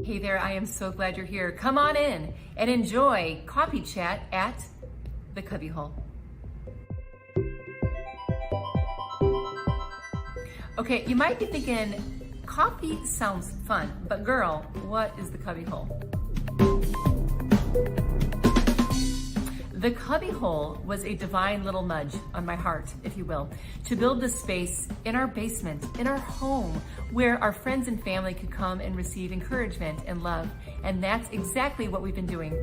Hey there, I am so glad you're here. Come on in and enjoy Coffee Chat at the Cubbyhole. Okay, you might be thinking, coffee sounds fun, but girl, what is the Cubbyhole? The Cubbyhole was a divine little nudge on my heart, if you will, to build the space in our basement, in our home, where our friends and family could come and receive encouragement and love. And that's exactly what we've been doing.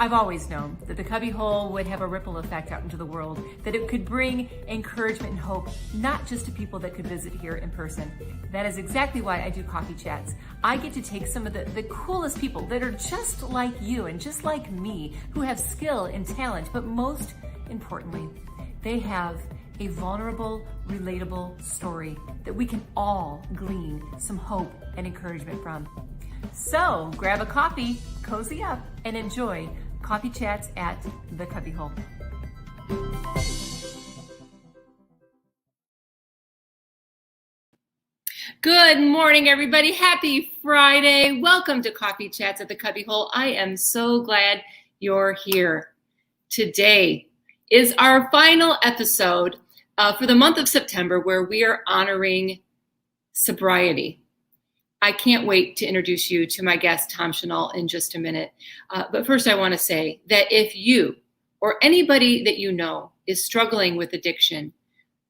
I've always known that the Cubbyhole would have a ripple effect out into the world, that it could bring encouragement and hope, not just to people that could visit here in person. That is exactly why I do Coffee Chats. I get to take some of the coolest people that are just like you and just like me, who have skill and talent, but most importantly, they have a vulnerable, relatable story that we can all glean some hope and encouragement from. So grab a coffee, cozy up, and enjoy Coffee Chats at the Cubbyhole. Good morning, everybody. Happy Friday. Welcome to Coffee Chats at the Cubbyhole. I am so glad you're here. Today is our final episode for the month of September, where we are honoring sobriety. I can't wait to introduce you to my guest, Tom Chenault, in just a minute. But first, I want to say that if you or anybody that you know is struggling with addiction,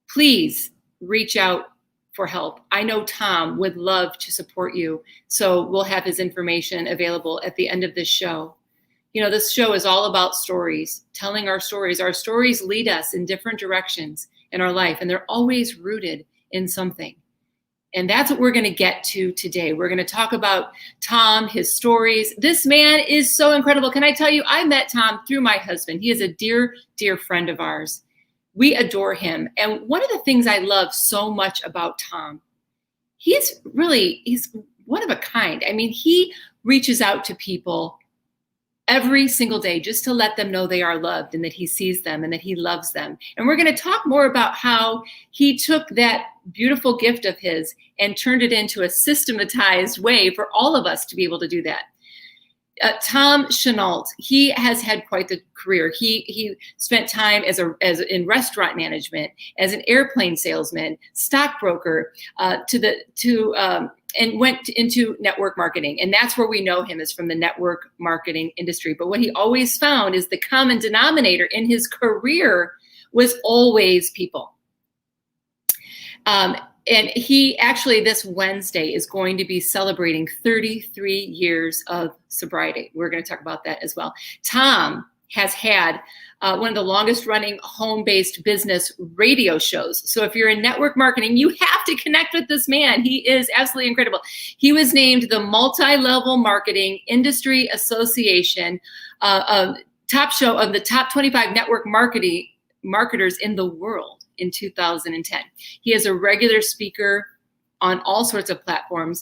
please reach out for help. I know Tom would love to support you, so we'll have his information available at the end of this show. You know, this show is all about stories, telling our stories. Our stories lead us in different directions in our life, and they're always rooted in something. And that's what we're going to get to today. We're going to talk about Tom, his stories. This man is so incredible. Can I tell you, I met Tom through my husband. He is a dear, dear friend of ours. We adore him. And one of the things I love so much about Tom, he's one of a kind. I mean, he reaches out to people every single day just to let them know they are loved and that he sees them and that he loves them. And we're going to talk more about how he took that beautiful gift of his and turned it into a systematized way for all of us to be able to do that. Tom Chenault, he has had quite the career. He spent time as in restaurant management, as an airplane salesman, stockbroker, and went into network marketing. And that's where we know him, is from the network marketing industry. But what he always found is the common denominator in his career was always people. And he actually this Wednesday is going to be celebrating 33 years of sobriety. We're going to talk about that as well. Tom has had one of the longest running home-based business radio shows. So if you're in network marketing, you have to connect with this man. He is absolutely incredible. He was named the Multi-Level Marketing Industry Association top show of the top 25 network marketers in the world in 2010. He is a regular speaker on all sorts of platforms.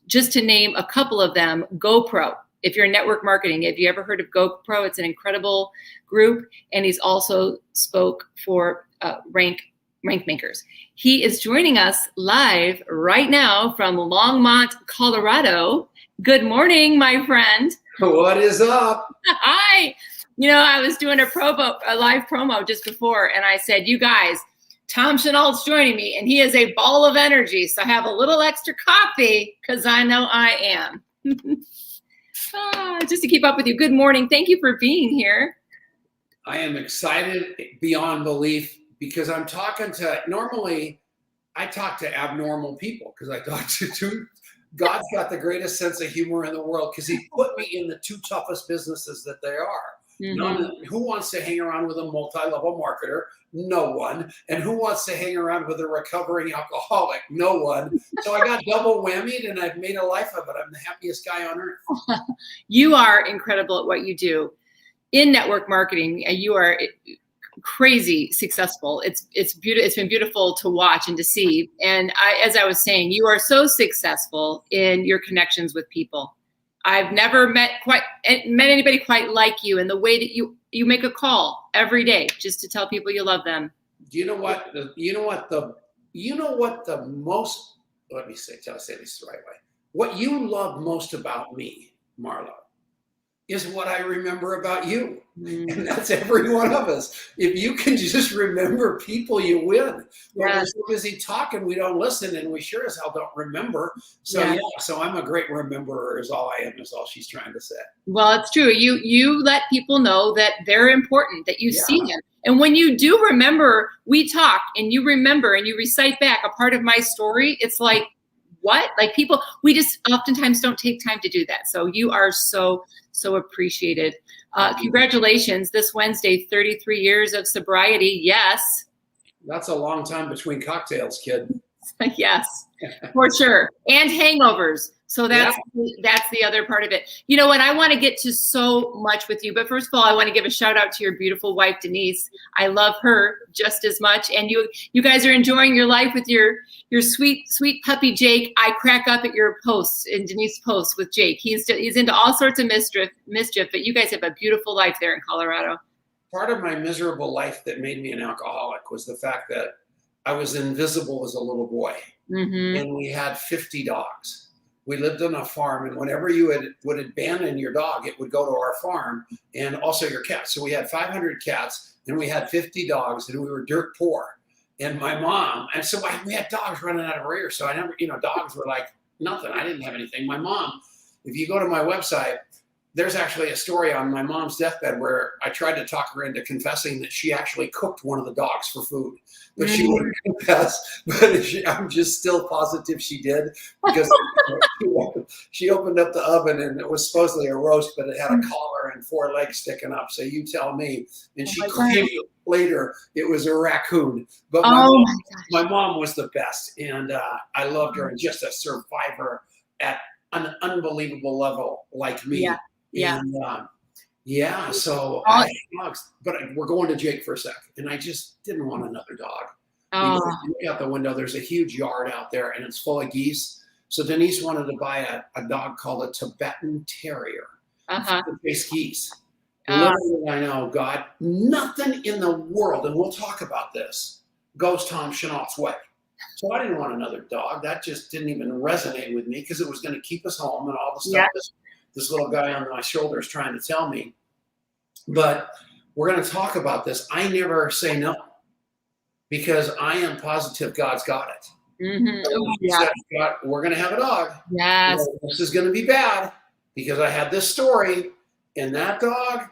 Just to name a couple of them, GoPro. If you're in network marketing, have you ever heard of GoPro? It's an incredible group. And he's also spoke for Rank Makers. He is joining us live right now from Longmont, Colorado. Good morning, my friend. What is up? Hi. You know, I was doing a live promo just before, and I said, you guys, Tom Chenault's joining me, and he is a ball of energy. So have a little extra coffee, because I know I am. Just to keep up with you. Good morning. Thank you for being here. I am excited beyond belief, because I'm talking to, normally I talk to abnormal people, because I talk to God's got the greatest sense of humor in the world, because he put me in the two toughest businesses that they are. Mm-hmm. Who wants to hang around with a multi-level marketer? No one. And who wants to hang around with a recovering alcoholic? No one. So I got double whammied, and I've made a life of it. I'm the happiest guy on earth. You are incredible at what you do in network marketing. You are crazy successful. It's beautiful. It's been beautiful to watch and to see. And as I was saying, you are so successful in your connections with people. I've never met anybody quite like you, in the way that you make a call every day just to tell people you love them. You know what the most, let me say this the right way. What you love most about me, Marla, is what I remember about you. And that's every one of us. If you can just remember people, you win. But we're so busy talking, we don't listen, and we sure as hell don't remember. So so I'm a great rememberer, is all I am, is all she's trying to say. Well, it's true. You let people know that they're important, that you see them. And when you do remember, we talk and you remember and you recite back a part of my story, it's like, what? Like, people, we just oftentimes don't take time to do that. So you are so appreciated. Congratulations, this Wednesday, 33 years of sobriety. Yes. That's a long time between cocktails, kid. Yes, for sure. And hangovers. So that's the other part of it. You know what? I want to get to so much with you, but first of all, I want to give a shout out to your beautiful wife, Denise. I love her just as much. And you guys are enjoying your life with your sweet puppy, Jake. I crack up at your posts, in Denise's posts with Jake. He's into all sorts of mischief, but you guys have a beautiful life there in Colorado. Part of my miserable life that made me an alcoholic was the fact that I was invisible as a little boy. And we had 50 dogs. We lived on a farm, and whenever you would abandon your dog, it would go to our farm, and also your cat. So we had 500 cats, and we had 50 dogs, and we were dirt poor. And my mom, and so we had dogs running out of our ears. So I never, dogs were like nothing. I didn't have anything. My mom, if you go to my website, there's actually a story on my mom's deathbed where I tried to talk her into confessing that she actually cooked one of the dogs for food, but she wouldn't confess. But I'm just still positive she did, because she opened up the oven and it was supposedly a roast, but it had a collar and 4 legs sticking up. So you tell me. And she claimed later it was a raccoon. But my mom was the best, and I loved her, and just a survivor at an unbelievable level like me. So but we're going to Jake for a sec, and I just didn't want another dog. You look out the window, there's a huge yard out there, and it's full of geese. So Denise wanted to buy a dog called a Tibetan Terrier to chase geese. Little did I know, God, nothing in the world, and we'll talk about this, goes Tom Chenault's way. So I didn't want another dog. That just didn't even resonate with me, because it was going to keep us home and all the stuff this little guy on my shoulder is trying to tell me. But we're going to talk about this. I never say no, because I am positive God's got it. We're going to have a dog. Yes. This is going to be bad, because I had this story, and that dog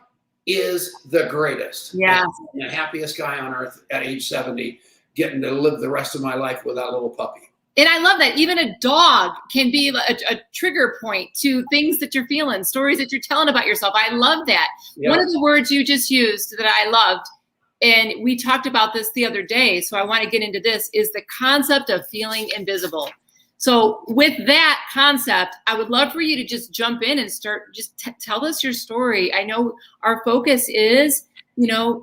is the greatest. Yeah. I'm the happiest guy on earth at age 70, getting to live the rest of my life with that little puppy. And I love that. Even a dog can be a trigger point to things that you're feeling, stories that you're telling about yourself. I love that. Yeah. One of the words you just used that I loved, and we talked about this the other day, so I want to get into this, is the concept of feeling invisible. So with that concept, I would love for you to just jump in and start, just tell us your story. I know our focus is,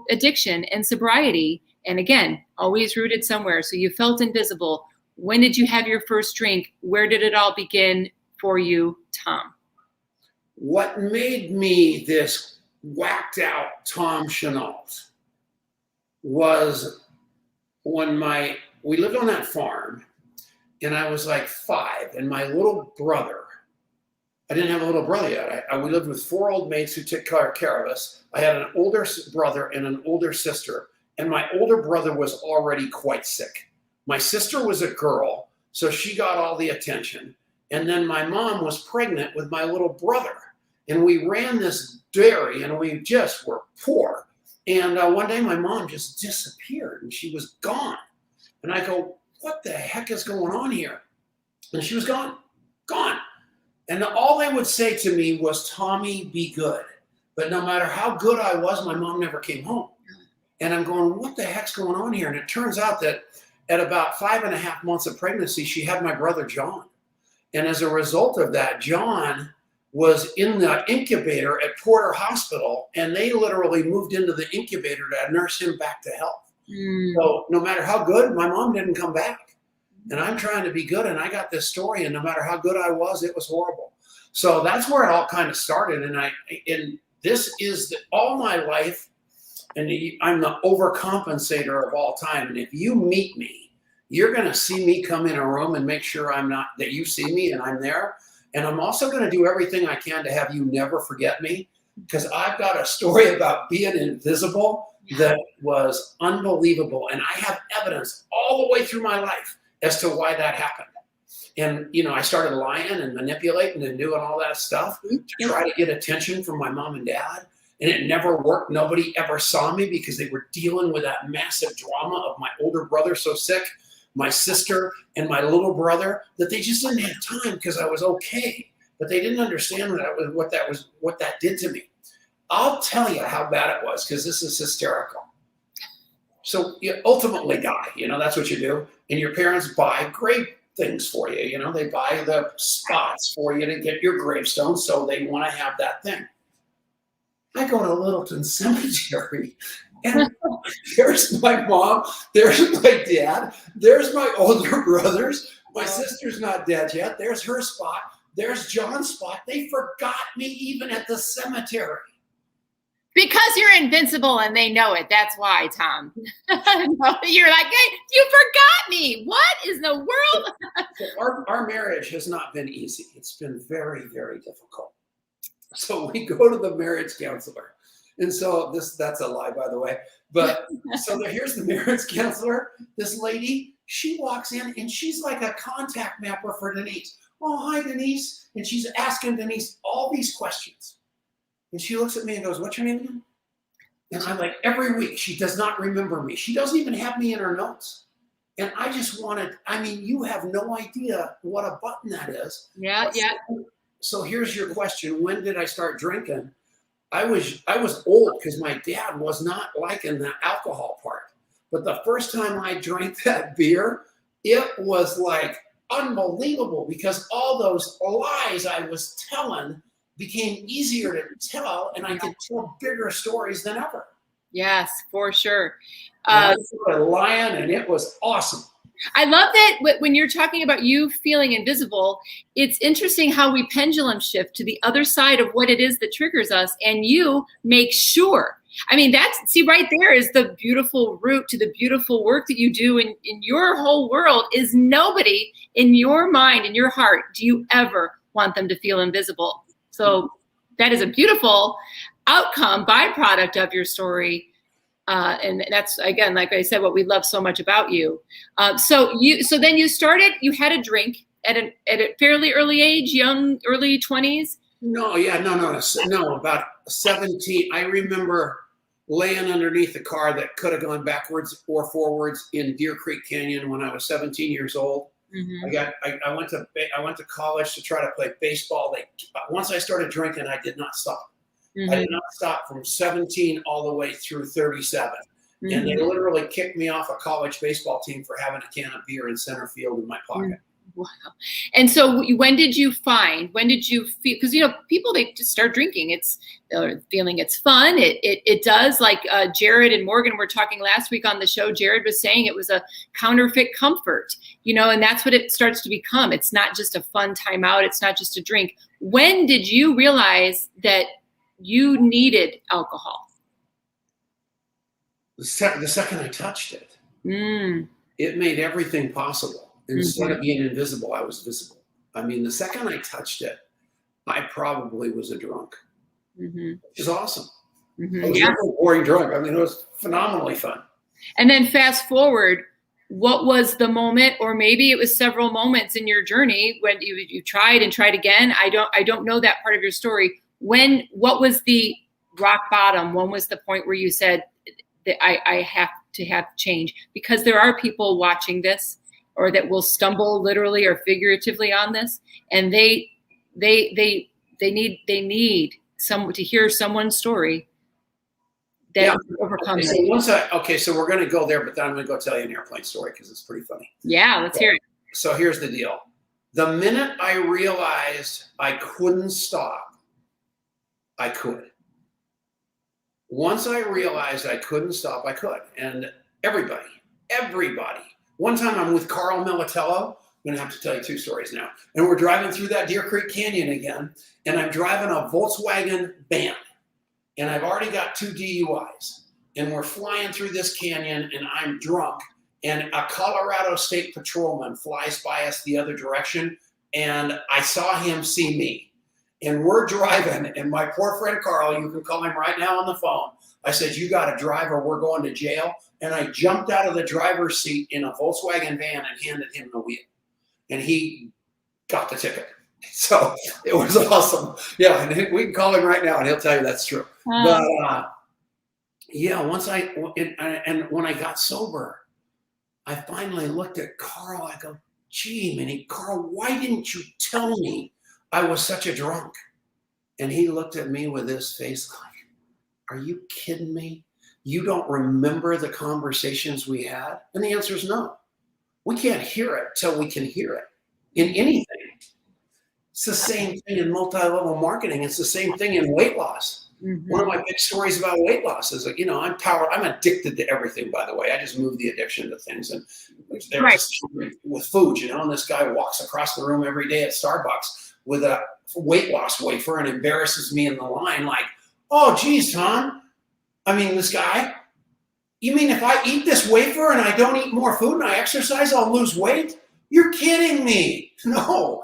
addiction and sobriety. And again, always rooted somewhere. So you felt invisible. When did you have your first drink? Where did it all begin for you, Tom? What made me this whacked out Tom Chenault was when we lived on that farm, and I was like 5, and my little brother, I didn't have a little brother yet. We lived with 4 old mates who took care of us. I had an older brother and an older sister, and my older brother was already quite sick. My sister was a girl, so she got all the attention. And then my mom was pregnant with my little brother. And we ran this dairy, and we just were poor. And one day my mom just disappeared, and she was gone. And I go, what the heck is going on here? And she was gone. And all they would say to me was, Tommy, be good. But no matter how good I was, my mom never came home. And I'm going, what the heck's going on here? And it turns out that at about 5.5 months of pregnancy, she had my brother, John. And as a result of that, John was in the incubator at Porter Hospital, and they literally moved into the incubator to nurse him back to health. So no matter how good, my mom didn't come back. And I'm trying to be good, and I got this story, and no matter how good I was, it was horrible. So that's where it all kind of started. And this is all my life, and I'm the overcompensator of all time. And if you meet me, you're going to see me come in a room and make sure that you see me and I'm there. And I'm also going to do everything I can to have you never forget me, because I've got a story about being invisible that was unbelievable. And I have evidence all the way through my life as to why that happened. And, I started lying and manipulating and doing all that stuff to try to get attention from my mom and dad. And it never worked. Nobody ever saw me because they were dealing with that massive drama of my older brother so sick, my sister, and my little brother, that they just didn't have time because I was okay. But they didn't understand what that did to me. I'll tell you how bad it was, because this is hysterical. So you ultimately die, that's what you do. And your parents buy grave things for you. They buy the spots for you to get your gravestone, so they want to have that thing. I go to Littleton Cemetery, and there's my mom, there's my dad, there's my older brothers, my sister's not dead yet, there's her spot, there's John's spot. They forgot me even at the cemetery. Because you're invincible and they know it. That's why, Tom. You're like, hey, you forgot me. What is the world? Our marriage has not been easy. It's been very, very difficult. So we go to the marriage counselor. And so that's a lie, by the way. But so here's the marriage counselor. This lady, she walks in and she's like a contact mapper for Denise. Oh, hi, Denise. And she's asking Denise all these questions. And she looks at me and goes, what's your name again? And I'm like, every week, she does not remember me. She doesn't even have me in her notes. And I just you have no idea what a button that is. Yeah. So here's your question. When did I start drinking? I was old because my dad was not liking the alcohol part. But the first time I drank that beer, it was like unbelievable, because all those lies I was telling became easier to tell, and I could tell bigger stories than ever. Yes, for sure. I started lying, and it was awesome. I love that when you're talking about you feeling invisible, it's interesting how we pendulum shift to the other side of what it is that triggers us, and you make sure. I mean, right there is the beautiful root to the beautiful work that you do in your whole world. Is nobody in your mind, in your heart, do you ever want them to feel invisible? So that is a beautiful outcome, byproduct of your story. And that's, again, like I said, what we love so much about you. So then you had a drink at a fairly early age, early 20s? No, about 17. I remember laying underneath a car that could have gone backwards or forwards in Deer Creek Canyon when I was 17 years old. Mm-hmm. I went to college to try to play baseball. Once I started drinking, I did not stop. Mm-hmm. I did not stop from 17 all the way through 37. Mm-hmm. And they literally kicked me off a college baseball team for having a can of beer in center field in my pocket. Wow. And so when did you feel, because, people, they just start drinking. They're feeling it's fun. It does, like Jared and Morgan were talking last week on the show. Jared was saying it was a counterfeit comfort, and that's what it starts to become. It's not just a fun time out. It's not just a drink. When did you realize that you needed alcohol? The second I touched it, it made everything possible. Instead of being invisible, I was visible. I mean, the second I touched it, I probably was a drunk, which is awesome. Mm-hmm. It was never a boring drunk. I mean, it was phenomenally fun. And then fast forward, what was the moment, or maybe it was several moments in your journey when you tried and tried again? I don't know that part of your story. What was the rock bottom? When was the point where you said that I have to have change? Because there are people watching this, or that will stumble literally or figuratively on this, and they need someone to hear someone's story that overcomes it. So we're going to go there, but then I'm going to go tell you an airplane story because it's pretty funny. Yeah, let's hear it. So here's the deal. The minute I realized I couldn't stop, I could. Once I realized I couldn't stop, I could. And everybody. One time I'm with Carl Militello. I'm going to have to tell you 2 stories now. And we're driving through that Deer Creek Canyon again. And I'm driving a Volkswagen van. And I've already got 2 DUIs. And we're flying through this canyon and I'm drunk. And a Colorado State Patrolman flies by us the other direction. And I saw him see me. And we're driving. And my poor friend Carl, you can call him right now on the phone. I said, you got to drive or we're going to jail. And I jumped out of the driver's seat in a Volkswagen van and handed him the wheel. And he got the ticket. So it was awesome. Yeah, and we can call him right now and he'll tell you that's true. But yeah, when I got sober, I finally looked at Carl. I go, gee, man, Carl, why didn't you tell me I was such a drunk? And he looked at me with this face like, are you kidding me? You don't remember the conversations we had? And the answer is no. We can't hear it till we can hear it in anything. It's the same thing in multi-level marketing. It's the same thing in weight loss. Mm-hmm. One of my big stories about weight loss is that, I'm addicted to everything, by the way. I just moved the addiction to things. And with food, and this guy walks across the room every day at Starbucks with a weight loss wafer and embarrasses me in the line like, oh, geez, Tom. I mean, this guy, you mean if I eat this wafer and I don't eat more food and I exercise, I'll lose weight? You're kidding me. No,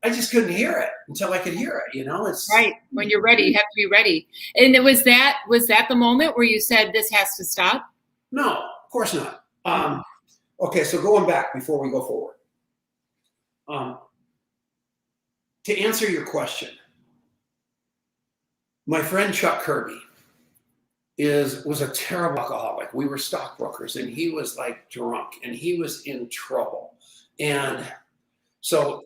I just couldn't hear it until I could hear it. It's right. When you're ready, you have to be ready. And was that the moment where you said this has to stop? No, of course not. Okay. So going back before we go forward, to answer your question, my friend Chuck Kirby was a terrible alcoholic. We were stockbrokers and he was like drunk and he was in trouble. And so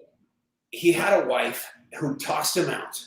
he had a wife who tossed him out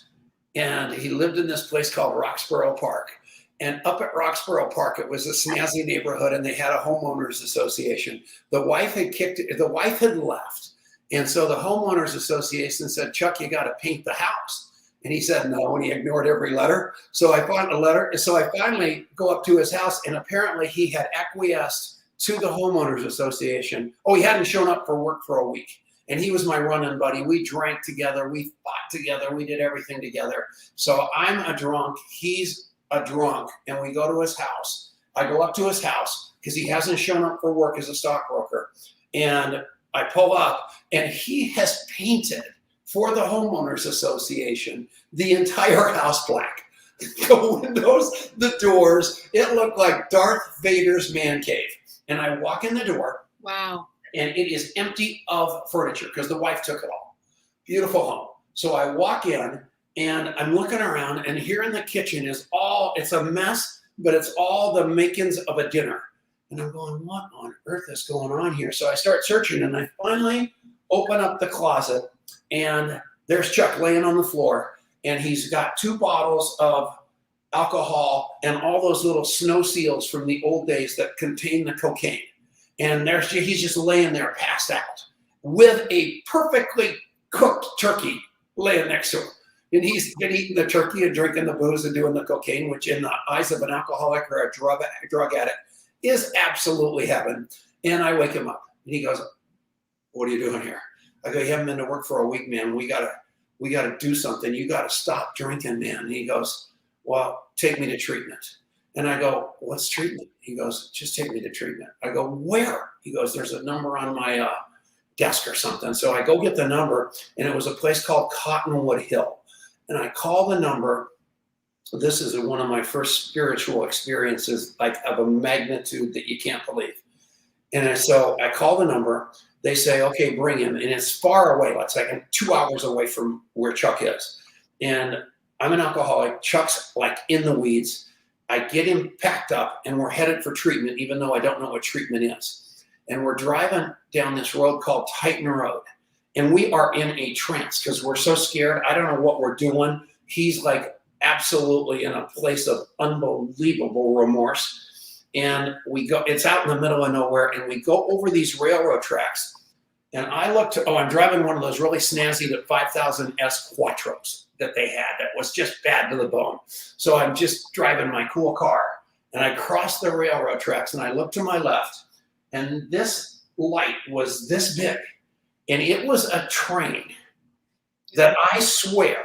and he lived in this place called Roxborough Park. And up at Roxborough Park, it was a snazzy neighborhood and they had a homeowners association. The wife had left. And so the homeowners association said, Chuck, you got to paint the house. And he said no, and he ignored every letter. So I found a letter. So I finally go up to his house, and apparently he had acquiesced to the homeowners association. Oh, he hadn't shown up for work for a week. And he was my run-in buddy. We drank together. We fought together. We did everything together. So I'm a drunk. He's a drunk. And we go to his house. I go up to his house because he hasn't shown up for work as a stockbroker. And I pull up, and he has painted for the homeowners association the entire house black. The windows, the doors, it looked like Darth Vader's man cave. And I walk in the door. Wow. And it is empty of furniture because the wife took it all. Beautiful home. So I walk in and I'm looking around, and here in the kitchen it's a mess, but it's all the makings of a dinner. And I'm going, what on earth is going on here? So I start searching, and I finally open up the closet, and there's Chuck laying on the floor, and he's got 2 bottles of alcohol and all those little snow seals from the old days that contain the cocaine. And he's just laying there passed out with a perfectly cooked turkey laying next to him. And he's been eating the turkey and drinking the booze and doing the cocaine, which in the eyes of an alcoholic or a drug addict is absolutely heaven. And I wake him up, and he goes, what are you doing here? I go, you haven't been to work for a week, man. We gotta do something. You gotta stop drinking, man. And he goes, well, take me to treatment. And I go, what's treatment? He goes, just take me to treatment. I go, where? He goes, there's a number on my desk or something. So I go get the number, and it was a place called Cottonwood Hill. And I call the number. This is one of my first spiritual experiences, like of a magnitude that you can't believe. And so I call the number. They say, okay, bring him. And it's far away. It's like 2 hours away from where Chuck is. And I'm an alcoholic. Chuck's like in the weeds. I get him packed up, and we're headed for treatment, even though I don't know what treatment is. And we're driving down this road called Titan Road. And we are in a trance because we're so scared. I don't know what we're doing. He's like absolutely in a place of unbelievable remorse. And we go, it's out in the middle of nowhere, and we go over these railroad tracks. And I looked, I'm driving one of those really snazzy 5000 S Quattros that they had that was just bad to the bone. So I'm just driving my cool car, and I crossed the railroad tracks, and I looked to my left, and this light was this big, and it was a train that I swear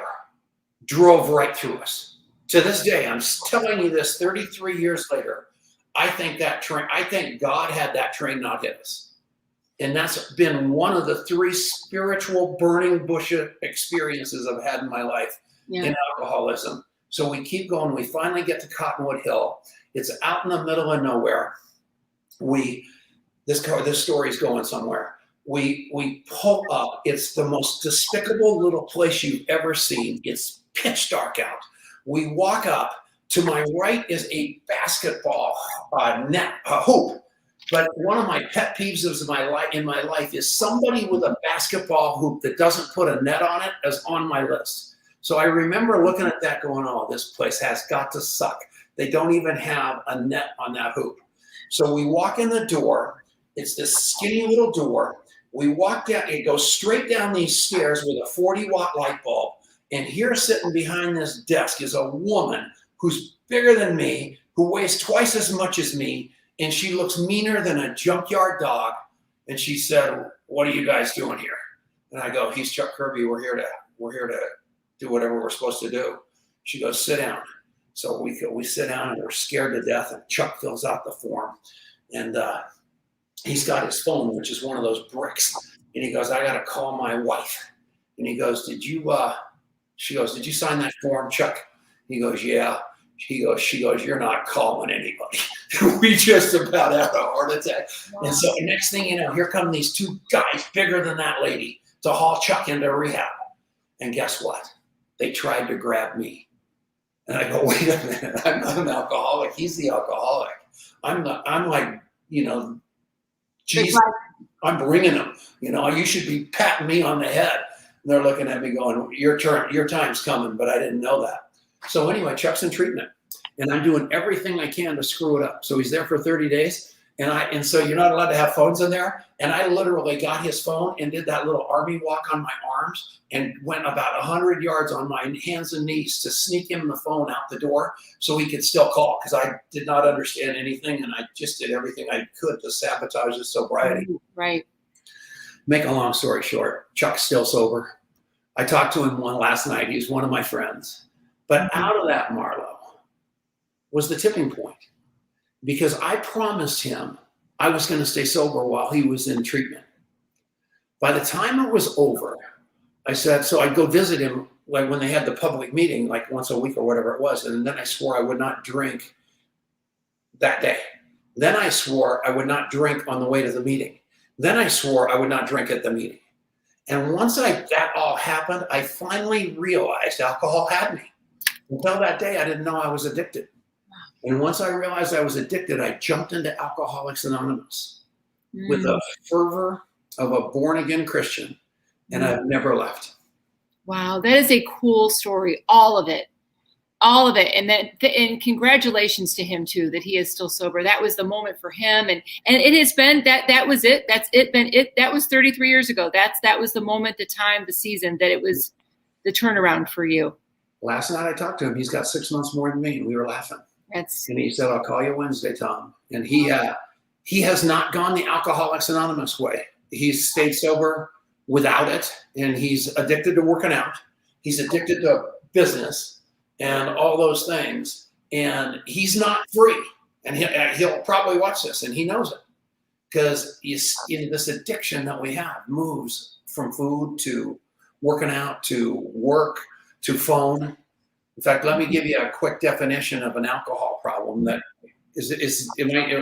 drove right through us. To this day, I'm telling you this 33 years later, I think God had that train not hit us. And that's been one of the 3 spiritual burning bush experiences I've had in my life in alcoholism. So we keep going. We finally get to Cottonwood Hill. It's out in the middle of nowhere. This story's going somewhere. We pull up. It's the most despicable little place you've ever seen. It's pitch dark out. We walk up. To my right is a basketball net, a hoop. But one of my pet peeves in my life is somebody with a basketball hoop that doesn't put a net on it is on my list. So I remember looking at that going, oh, this place has got to suck. They don't even have a net on that hoop. So we walk in the door. It's this skinny little door. We walk down, it goes straight down these stairs with a 40-watt light bulb. And here sitting behind this desk is a woman who's bigger than me, who weighs twice as much as me, and she looks meaner than a junkyard dog. And she said, "What are you guys doing here?" And I go, "He's Chuck Kirby. We're here to do whatever we're supposed to do." She goes, "Sit down." So we sit down, and we're scared to death. And Chuck fills out the form, and he's got his phone, which is one of those bricks. And he goes, "I got to call my wife." And he goes, She goes, "Did you sign that form, Chuck?" He goes, "Yeah." She goes, "You're not calling anybody." We just about had a heart attack. Wow. And so next thing you know, here come these 2 guys bigger than that lady to haul Chuck into rehab. And guess what? They tried to grab me. And I go, wait a minute, I'm not an alcoholic. He's the alcoholic. I'm like, Jesus, I'm bringing him. You should be patting me on the head. And they're looking at me going, your time's coming, but I didn't know that. So anyway, Chuck's in treatment, and I'm doing everything I can to screw it up. So he's there for 30 days, and so you're not allowed to have phones in there. And I literally got his phone and did that little army walk on my arms and went about 100 yards on my hands and knees to sneak him the phone out the door so he could still call, because I did not understand anything, and I just did everything I could to sabotage his sobriety. Right. Make a long story short, Chuck's still sober. I talked to him last night. He's one of my friends. But out of that, Marlo, was the tipping point, because I promised him I was going to stay sober while he was in treatment. By the time it was over, I said, so I'd go visit him like when they had the public meeting, like once a week or whatever it was. And then I swore I would not drink that day. Then I swore I would not drink on the way to the meeting. Then I swore I would not drink at the meeting. And once that all happened, I finally realized alcohol had me. Until that day, I didn't know I was addicted. And once I realized I was addicted, I jumped into Alcoholics Anonymous with the fervor of a born-again Christian, and I've never left. Wow, that is a cool story, all of it. And congratulations to him too, that he is still sober. That was the moment for him. And it has been that was it. That was 33 years ago. That was the moment, the time, the season that it was the turnaround for you. Last night I talked to him. He's got 6 months more than me, and we were laughing. And he said, "I'll call you Wednesday, Tom." And he has not gone the Alcoholics Anonymous way. He's stayed sober without it, and he's addicted to working out. He's addicted to business and all those things, and he's not free. And he'll probably watch this, and he knows it, because this addiction that we have moves from food to working out to work to phone. In fact, let me give you a quick definition of an alcohol problem. That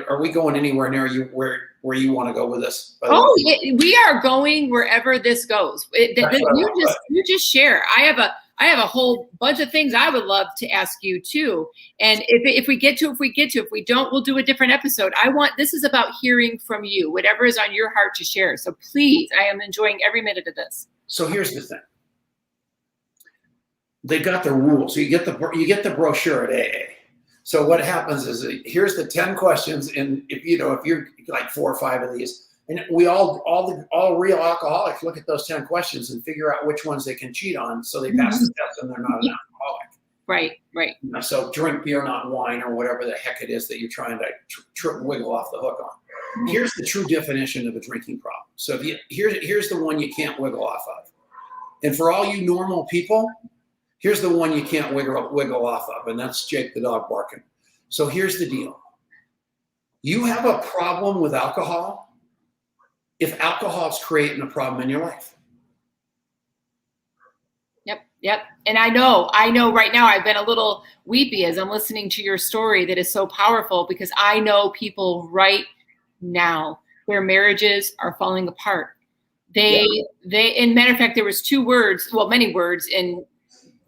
are we going anywhere near you where you want to go with this? Oh, we are going wherever this goes. You just share. I have a whole bunch of things I would love to ask you too. And if we get to, if we don't, we'll do a different episode. This is about hearing from you, whatever is on your heart to share. So please, I am enjoying every minute of this. So here's the thing. They got the rules. So you get the brochure at AA. So what happens is, here's the 10 questions, and if you're like 4 or 5 of these, And we all real alcoholics look at those 10 questions and figure out which ones they can cheat on, so they pass the test and they're not an alcoholic. Right. You know, so drink beer, not wine, or whatever the heck it is that you're trying to wiggle off the hook on. Here's the true definition of a drinking problem. So here's the one you can't wiggle off of. And for all you normal people, here's the one you can't wiggle off of, and that's Jake the dog barking. So here's the deal. You have a problem with alcohol if alcohol's creating a problem in your life. Yep. And I know right now I've been a little weepy as I'm listening to your story that is so powerful, because I know people right now, their marriages are falling apart. In matter of fact, there was many words and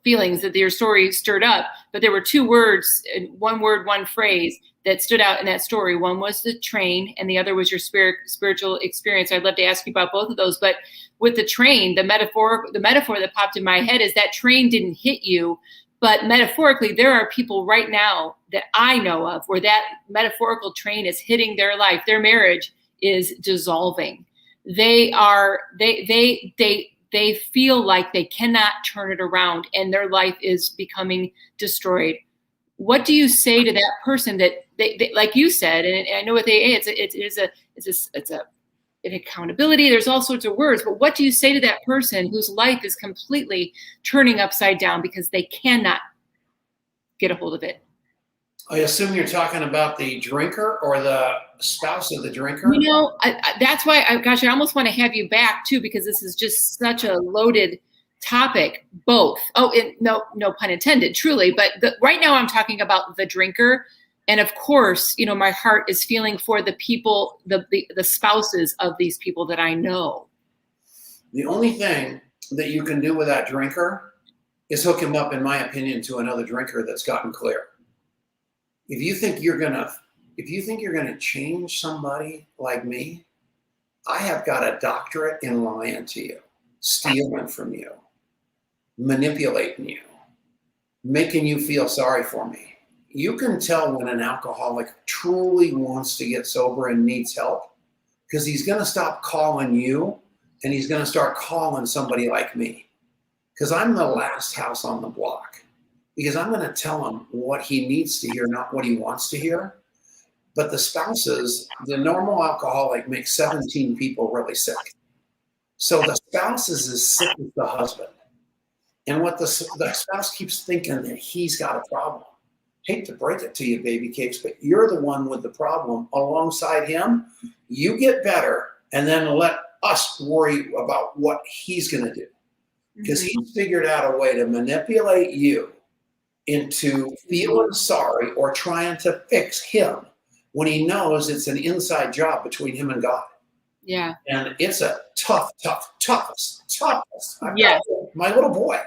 feelings that your story stirred up, but there were two words, one word, one phrase that stood out in that story. One was the train, and the other was your spiritual experience. I'd love to ask you about both of those, but with the train, the metaphor that popped in my head is that train didn't hit you, but metaphorically, there are people right now that I know of where that metaphorical train is hitting their life. Their marriage is dissolving. They feel like they cannot turn it around, and their life is becoming destroyed. What do you say to that person that they like you said, and I know with AA, it's an accountability. There's all sorts of words, but what do you say to that person whose life is completely turning upside down because they cannot get a hold of it? I assume you're talking about the drinker or the spouse of the drinker. You know, that's why I almost want to have you back too, because this is just such a loaded topic. Both. No pun intended, truly. But right now I'm talking about the drinker. And of course, you know, my heart is feeling for the people, the spouses of these people that I know. The only thing that you can do with that drinker is hook him up, in my opinion, to another drinker that's gotten clear. If you think you're gonna change somebody like me, I have got a doctorate in lying to you, stealing from you, manipulating you, making you feel sorry for me. You can tell when an alcoholic truly wants to get sober and needs help, because he's going to stop calling you and he's going to start calling somebody like me, because I'm the last house on the block, because I'm going to tell him what he needs to hear, not what he wants to hear. But the spouses, the normal alcoholic makes 17 people really sick. So the spouse is as sick as the husband. And what the spouse keeps thinking that he's got a problem. Hate to break it to you, baby cakes, but you're the one with the problem. Alongside him, you get better, and then let us worry about what he's going to do. Because he's figured out a way to manipulate you into feeling sorry or trying to fix him when he knows it's an inside job between him and God. Yeah. And it's a toughest. Yeah. My little boy.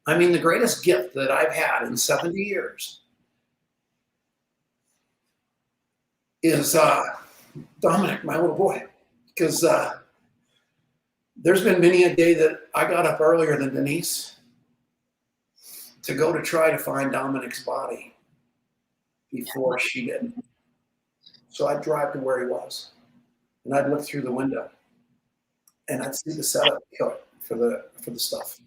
I mean, the greatest gift that I've had in 70 years is Dominic, my little boy. Because there's been many a day that I got up earlier than Denise to go to try to find Dominic's body before she did. So I'd drive to where he was, and I'd look through the window, and I'd see the setup for the stuff.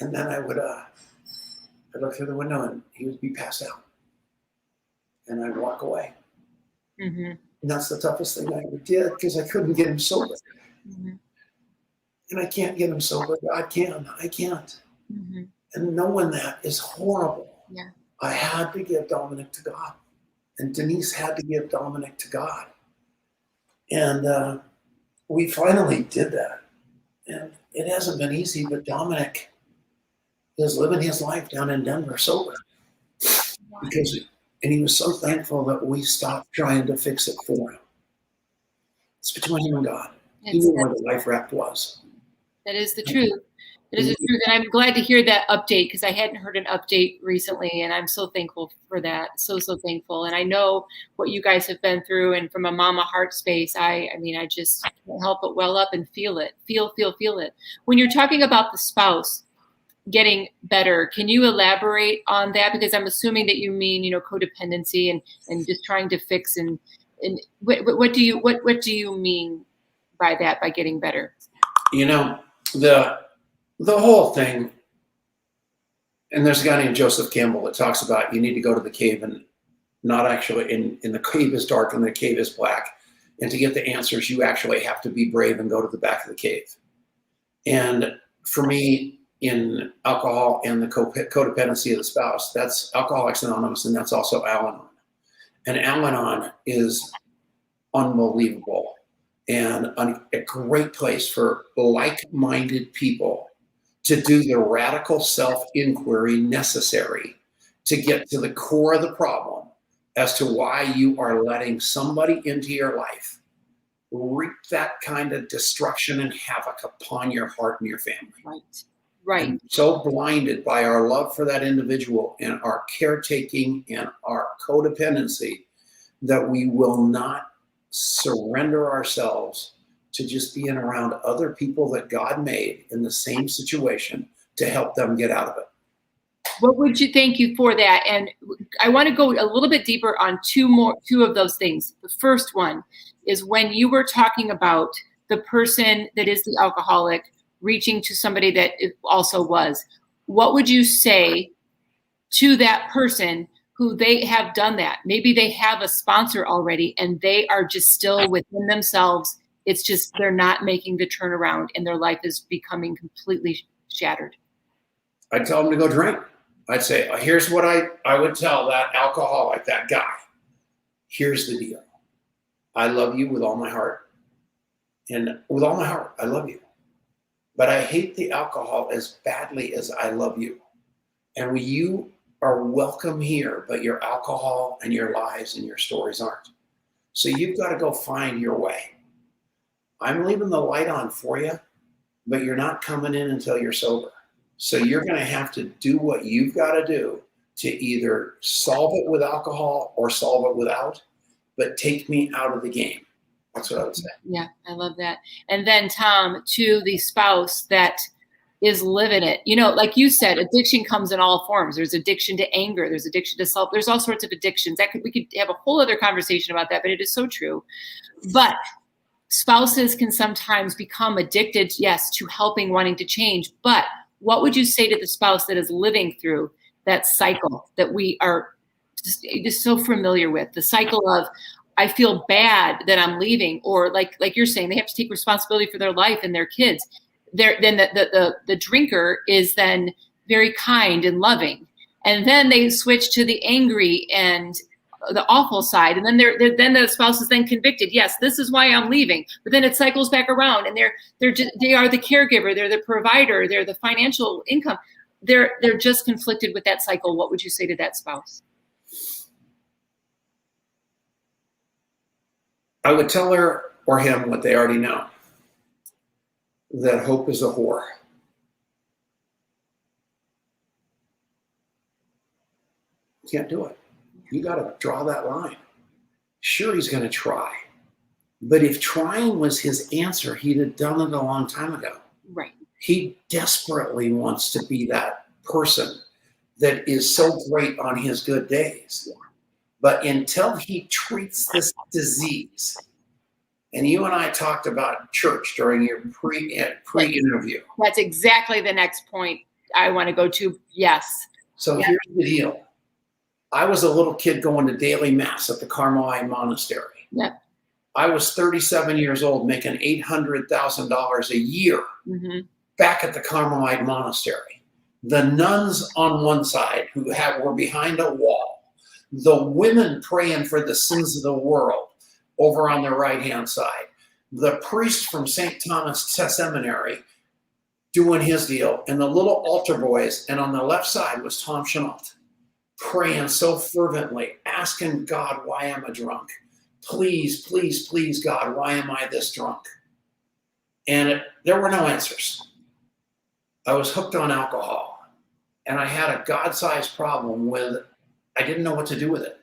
And then I'd look through the window, and he would be passed out, and I'd walk away. Mm-hmm. And that's the toughest thing I ever did, because I couldn't get him sober. Mm-hmm. And I can't get him sober. God can. I can't. Mm-hmm. And knowing that is horrible. Yeah. I had to give Dominic to God. And Denise had to give Dominic to God. And we finally did that. And it hasn't been easy, but Dominic is living his life down in Denver sober. And he was so thankful that we stopped trying to fix it for him. It's between him and God. He knew where the life raft was. That is the truth. It is the truth. And I'm glad to hear that update, because I hadn't heard an update recently. And I'm so thankful for that. So thankful. And I know what you guys have been through. And from a mama heart space, I just can't help but well up and feel it. Feel it. When you're talking about the spouse getting better, can you elaborate on that? Because I'm assuming that you mean, codependency and just trying to fix and And what do you mean by that, by getting better? The whole thing, and there's a guy named Joseph Campbell that talks about you need to go to the cave and not actually in the cave is dark and the cave is black. And to get the answers, you actually have to be brave and go to the back of the cave. And for me, in alcohol and the codependency of the spouse, that's Alcoholics Anonymous, and that's also Al-Anon. And Al-Anon is unbelievable and a great place for like-minded people to do the radical self-inquiry necessary to get to the core of the problem as to why you are letting somebody into your life reap that kind of destruction and havoc upon your heart and your family. Right. And so blinded by our love for that individual and our caretaking and our codependency that we will not surrender ourselves to just being around other people that God made in the same situation to help them get out of it. What would you thank you for that? And I want to go a little bit deeper on two of those things. The first one is when you were talking about the person that is the alcoholic reaching to somebody that it also was. What would you say to that person who they have done that? Maybe they have a sponsor already and they are just still within themselves. It's just they're not making the turnaround and their life is becoming completely shattered. I'd tell them to go drink. I'd say, here's what I would tell that alcoholic, that guy. Here's the deal. I love you with all my heart. And with all my heart, I love you. But I hate the alcohol as badly as I love you. And you are welcome here, but your alcohol and your lies and your stories aren't. So you've got to go find your way. I'm leaving the light on for you, but you're not coming in until you're sober. So you're going to have to do what you've got to do to either solve it with alcohol or solve it without, but take me out of the game. That's what I would say. Yeah, I love that. And then, Tom, to the spouse that is living it, like you said, addiction comes in all forms. There's addiction to anger. There's addiction to self. There's all sorts of addictions. We could have a whole other conversation about that, but it is so true. But spouses can sometimes become addicted, yes, to helping, wanting to change. But what would you say to the spouse that is living through that cycle that we are just so familiar with? The cycle of, I feel bad that I'm leaving, or like you're saying, they have to take responsibility for their life and their kids. Then the drinker is then very kind and loving, and then they switch to the angry and the awful side, and then then the spouse is then convicted. Yes, this is why I'm leaving, but then it cycles back around, and they are the caregiver, they're the provider, they're the financial income. They're just conflicted with that cycle. What would you say to that spouse? I would tell her or him what they already know, that hope is a whore. You can't do it. You got to draw that line. Sure, he's going to try. But if trying was his answer, he'd have done it a long time ago. Right. He desperately wants to be that person that is so great on his good days. Yeah. But until he treats this disease, and you and I talked about church during your pre-interview. That's exactly the next point I want to go to. Yes. So here's the deal. I was a little kid going to daily mass at the Carmelite Monastery. Yeah. I was 37 years old, making $800,000 a year back at the Carmelite Monastery. The nuns on one side who were behind a wall. The women praying for the sins of the world over on the right-hand side. The priest from St. Thomas Seminary doing his deal, and the little altar boys, and on the left side was Tom Chenault, praying so fervently, asking God, why am I drunk? Please, please, please, God, why am I this drunk? And there were no answers. I was hooked on alcohol, and I had a God-sized problem with I didn't know what to do with it.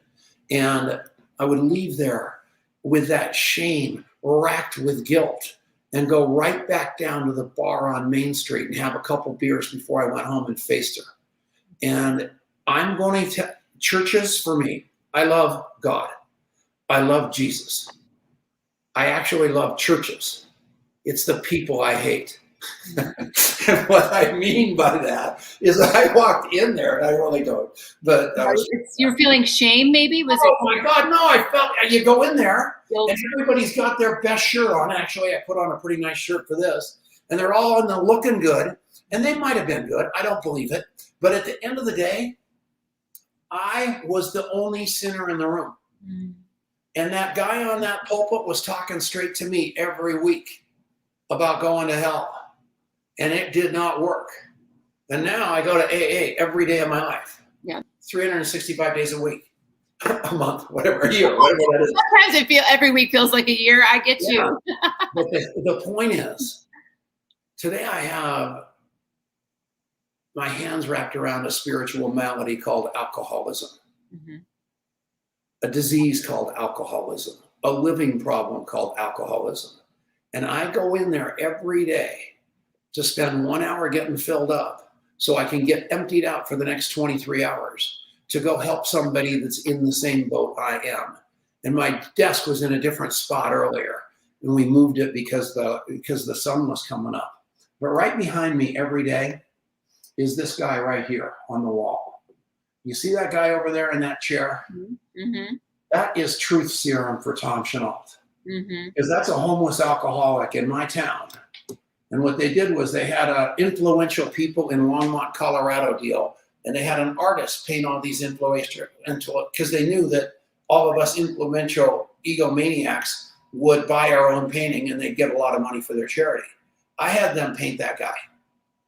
And I would leave there with that shame, racked with guilt, and go right back down to the bar on Main Street and have a couple beers before I went home and faced her. And I'm going to churches for me. I love God. I love Jesus. I actually love churches. It's the people I hate. And what I mean by that is I walked in there, and I really don't, but You're feeling shame, maybe? Was oh it? my God, no, I felt, you go in there Guilt. and everybody's got their best shirt on. Actually, I put on a pretty nice shirt for this, and they're all in the looking good, and they might have been good. I don't believe it. But at the end of the day, I was the only sinner in the room. Mm. And that guy on that pulpit was talking straight to me every week about going to hell. And it did not work. And now I go to AA every day of my life. Yeah. 365 days a week, a month, whatever, a year, whatever that is. Sometimes every week feels like a year. I get you. But the point is, today I have my hands wrapped around a spiritual malady called alcoholism, a disease called alcoholism, a living problem called alcoholism. And I go in there every day to spend 1 hour getting filled up so I can get emptied out for the next 23 hours to go help somebody that's in the same boat I am. And my desk was in a different spot earlier, and we moved it because the sun was coming up. But right behind me every day is this guy right here on the wall. You see that guy over there in that chair? Mm-hmm. That is truth serum for Tom Chenault. Mm-hmm. Because that's a homeless alcoholic in my town. And what they did was they had influential people in Longmont, Colorado deal, and they had an artist paint all these influential, because they knew that all of us influential egomaniacs would buy our own painting and they'd get a lot of money for their charity. I had them paint that guy.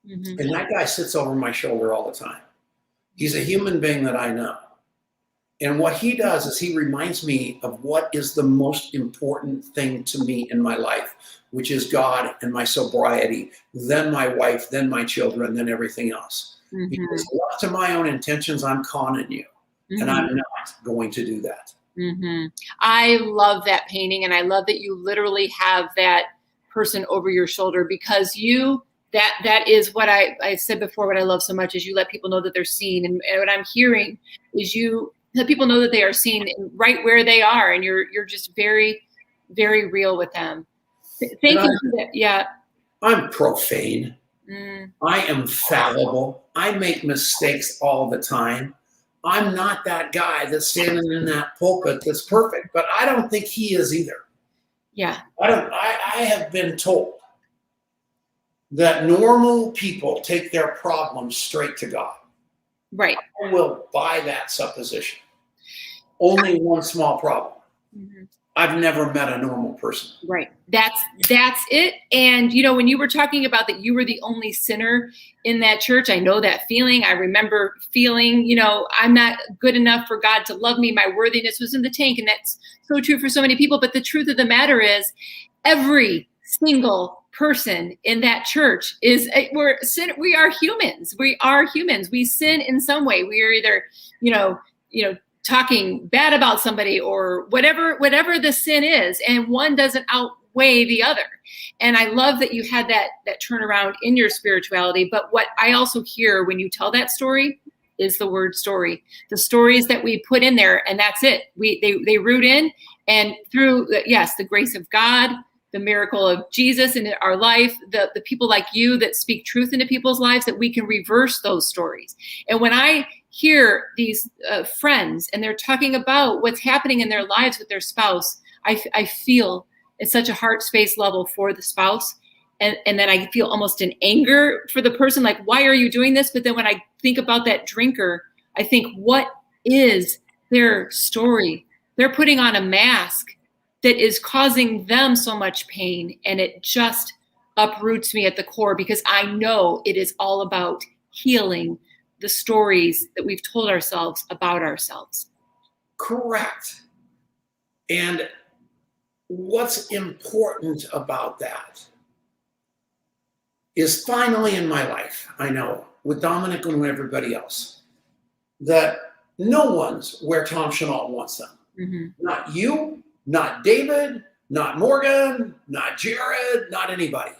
Mm-hmm. And that guy sits over my shoulder all the time. He's a human being that I know. And what he does is he reminds me of what is the most important thing to me in my life, which is God and my sobriety, then my wife, then my children, then everything else. Mm-hmm. Because left to my own intentions, I'm conning you. Mm-hmm. And I'm not going to do that. Mm-hmm. I love that painting. And I love that you literally have that person over your shoulder, because that is what I said before. What I love so much is you let people know that they're seen. And what I'm hearing is you let people know that they are seen right where they are. And you're just very, very real with them. Thank you for that. Yeah. I'm profane. I am fallible. I make mistakes all the time. I'm not that guy that's standing in that pulpit that's perfect, but I don't think he is either. Yeah. I have been told that normal people take their problems straight to God. Right. I will buy that supposition. Only one small problem. Mm-hmm. I've never met a normal person. Right. That's it. And, when you were talking about that you were the only sinner in that church, I know that feeling. I remember feeling, I'm not good enough for God to love me. My worthiness was in the tank. And that's so true for so many people. But the truth of the matter is every single person in that church we are humans. We are humans. We sin in some way. We are either, talking bad about somebody or whatever the sin is, and one doesn't outweigh the other. And I love that you had that turnaround in your spirituality. But what I also hear when you tell that story is the word story, the stories that we put in there, and that's it. They root in, and through the grace of God, the miracle of Jesus in our life, the people like you that speak truth into people's lives, that we can reverse those stories. And when I hear these friends and they're talking about what's happening in their lives with their spouse, I feel it's such a heart space level for the spouse. And then I feel almost an anger for the person, like, why are you doing this? But then when I think about that drinker, I think, what is their story? They're putting on a mask that is causing them so much pain. And it just uproots me at the core, because I know it is all about healing the stories that we've told ourselves about ourselves. Correct. And what's important about that is finally in my life, I know, with Dominic and everybody else, that no one's where Tom Chenault wants them. Mm-hmm. Not you, not David, not Morgan, not Jared, not anybody.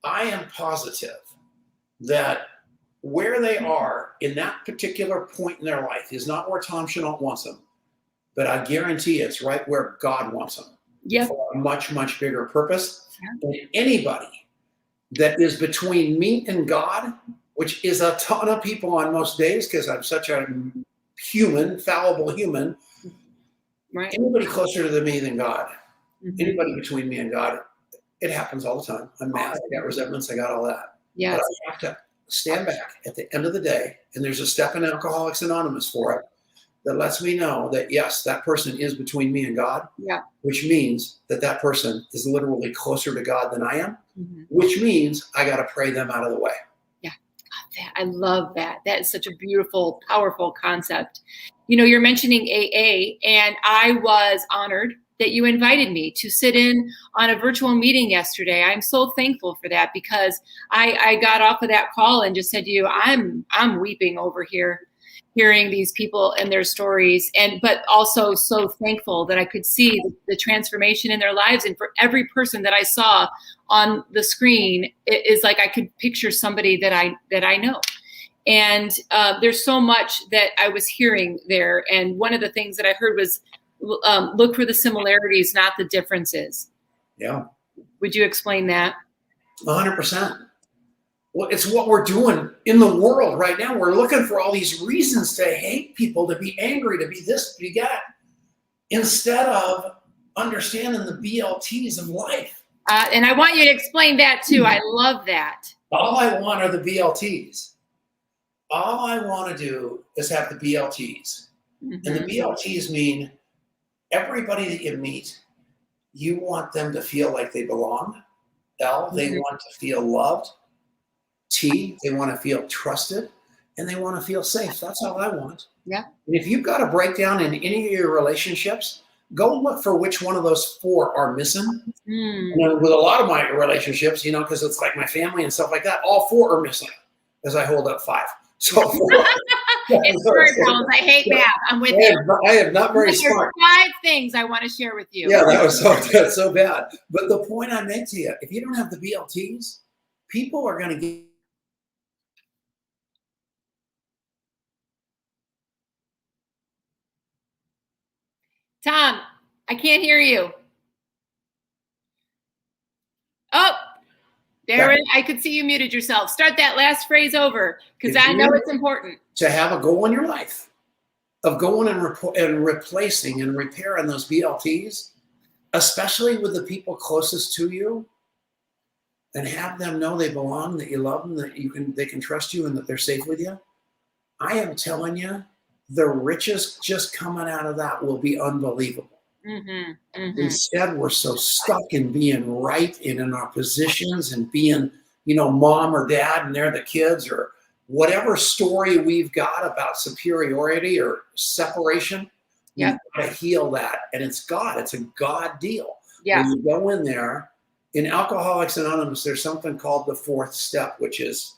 I am positive that where they are in that particular point in their life is not where Tom Chenault wants them. but I guarantee it's right where God wants them. Yep. For a much, much bigger purpose. Yeah. And anybody that is between me and God, which is a ton of people on most days, because I'm such a human, fallible human. Right. Anybody closer to me than God, anybody between me and God, it happens all the time. I'm mad. I got resentments. I got all that. Yes. But I have to stand back at the end of the day, and there's a step in Alcoholics Anonymous for it that lets me know that, yes, that person is between me and God, which means that that person is literally closer to God than I am, which means I got to pray them out of the way. Yeah, I love that. That is such a beautiful, powerful concept. You know, you're mentioning AA, and I was honored that you invited me to sit in on a virtual meeting yesterday. I'm so thankful for that, because I got off of that call and just said to you, I'm weeping over here, hearing these people and their stories, but also so thankful that I could see the transformation in their lives. And for every person that I saw on the screen, it is like I could picture somebody that I know. And there's so much that I was hearing there. And one of the things that I heard was, look for the similarities, not the differences. Yeah. Would you explain that? 100%. Well, it's what we're doing in the world right now. We're looking for all these reasons to hate people, to be angry, to be this, to be that, instead of understanding the BLTs of life. And I want you to explain that too. I love that. All I want are the BLTs. All I want to do is have the BLTs. And the BLTs mean everybody that you meet, you want them to feel like they belong. L, they want to feel loved. T, they want to feel trusted, and they want to feel safe. That's all I want. Yeah. And if you've got a breakdown in any of your relationships, go look for which one of those four are missing. You know, with a lot of my relationships, you know, because it's like my family and stuff like that, all four are missing as I hold up 5. So it's word problems. I hate math. I'm with you. I am not very smart. There's 5 things I want to share with you. Yeah, that's so bad. But the point I make to you, if you don't have the BLTs, people are going to get. Tom, I can't hear you. Oh, there it is. I could see you muted yourself. Start that last phrase over, because I know it's important. To have a goal in your life of going and replacing and repairing those BLTs, especially with the people closest to you, and have them know they belong, that you love them, that they can trust you, and that they're safe with you. I am telling you, the riches just coming out of that will be unbelievable. Instead, we're so stuck in being right and in our positions and being, you know, mom or dad, and they're the kids, or whatever story we've got about superiority or separation. We've got to heal that. And it's God. It's a God deal. Yeah. When you go in there, in Alcoholics Anonymous, there's something called the 4th step, which is,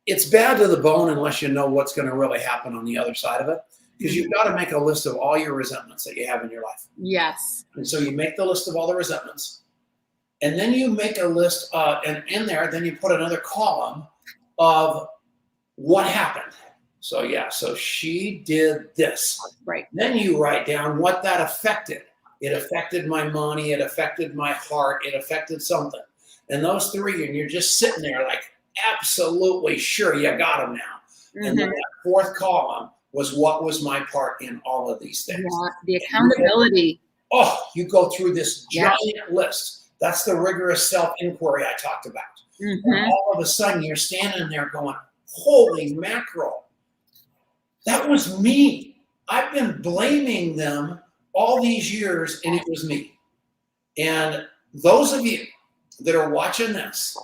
it's bad to the bone unless you know what's going to really happen on the other side of it. Because you've got to make a list of all your resentments that you have in your life. Yes. And so you make the list of all the resentments. And then you make a list, and in there, then you put another column of what happened. So so she did this. Right. Then you write down what that affected. It affected my money. It affected my heart. It affected something. And those 3, and you're just sitting there like, absolutely sure you got them now. And then that 4th column was, what was my part in all of these things? Yeah, the accountability. You go through this giant list. That's the rigorous self-inquiry I talked about. And all of a sudden you're standing there going, holy mackerel, that was me. I've been blaming them all these years, and it was me. And those of you that are watching this,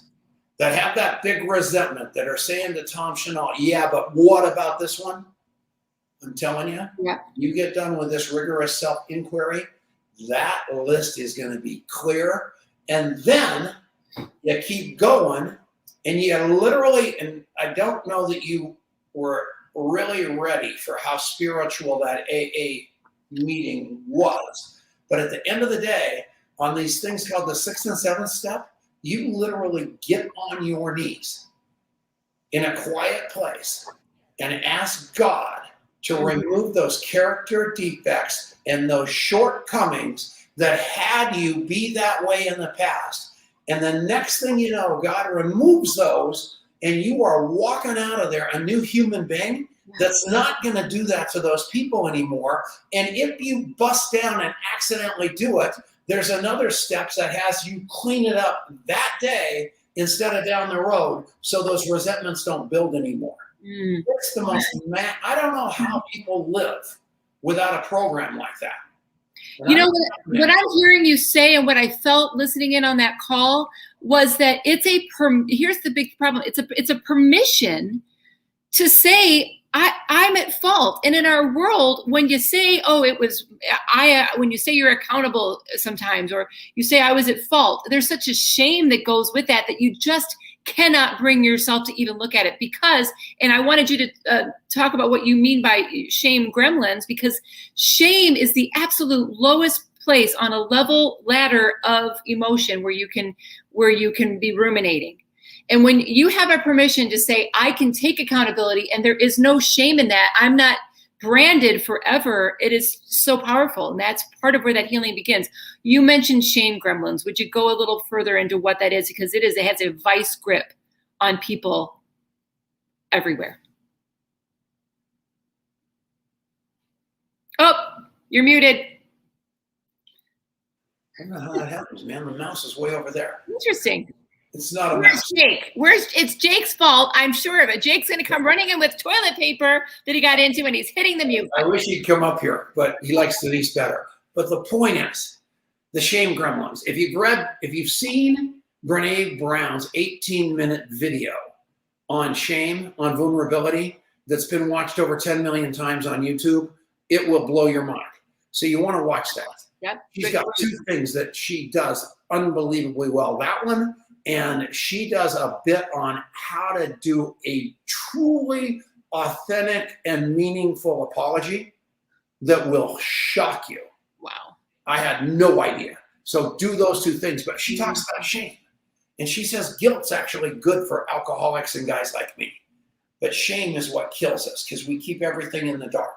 that have that big resentment, that are saying to Tom Chenault, yeah, but what about this one? I'm telling you, you get done with this rigorous self-inquiry, that list is going to be clear. And then you keep going, and you literally, and I don't know that you were really ready for how spiritual that AA meeting was. But at the end of the day, on these things called the 6th and 7th step, you literally get on your knees in a quiet place and ask God to remove those character defects and those shortcomings that had you be that way in the past. And the next thing you know, God removes those and you are walking out of there a new human being that's not going to do that to those people anymore. And if you bust down and accidentally do it, there's another steps that has you clean it up that day instead of down the road, so those resentments don't build anymore. It's the most, I don't know how people live without a program like that. You know, what I'm hearing you say and what I felt listening in on that call was that it's here's the big problem. It's a permission to say, I'm at fault. And in our world, when you say, oh, it was, when you say you're accountable sometimes, or you say I was at fault, there's such a shame that goes with that you just cannot bring yourself to even look at it. Because, and I wanted you to talk about what you mean by shame gremlins, because shame is the absolute lowest place on a level ladder of emotion where you can be ruminating. And when you have a permission to say, I can take accountability and there is no shame in that, I'm not branded forever, it is so powerful. And that's part of where that healing begins. You mentioned shame gremlins. Would you go a little further into what that is? Because it has a vice grip on people everywhere. Oh, you're muted. I don't know how that happens, man. The mouse is way over there. Interesting. It's not a Where's mouse. Jake? It's Jake's fault, I'm sure of it. Jake's going to come running in with toilet paper that he got into, and he's hitting the mute button. I wish he'd come up here, but he likes Denise better. But the point is, the shame gremlins. If you've seen Brene Brown's 18-minute video on shame, on vulnerability, that's been watched over 10 million times on YouTube, it will blow your mind. So you want to watch that. Yep. She's got two things that she does unbelievably well. That one, and she does a bit on how to do a truly authentic and meaningful apology that will shock you. Wow. I had no idea. So do those two things. But she talks about shame. And she says guilt's actually good for alcoholics and guys like me. But shame is what kills us because we keep everything in the dark.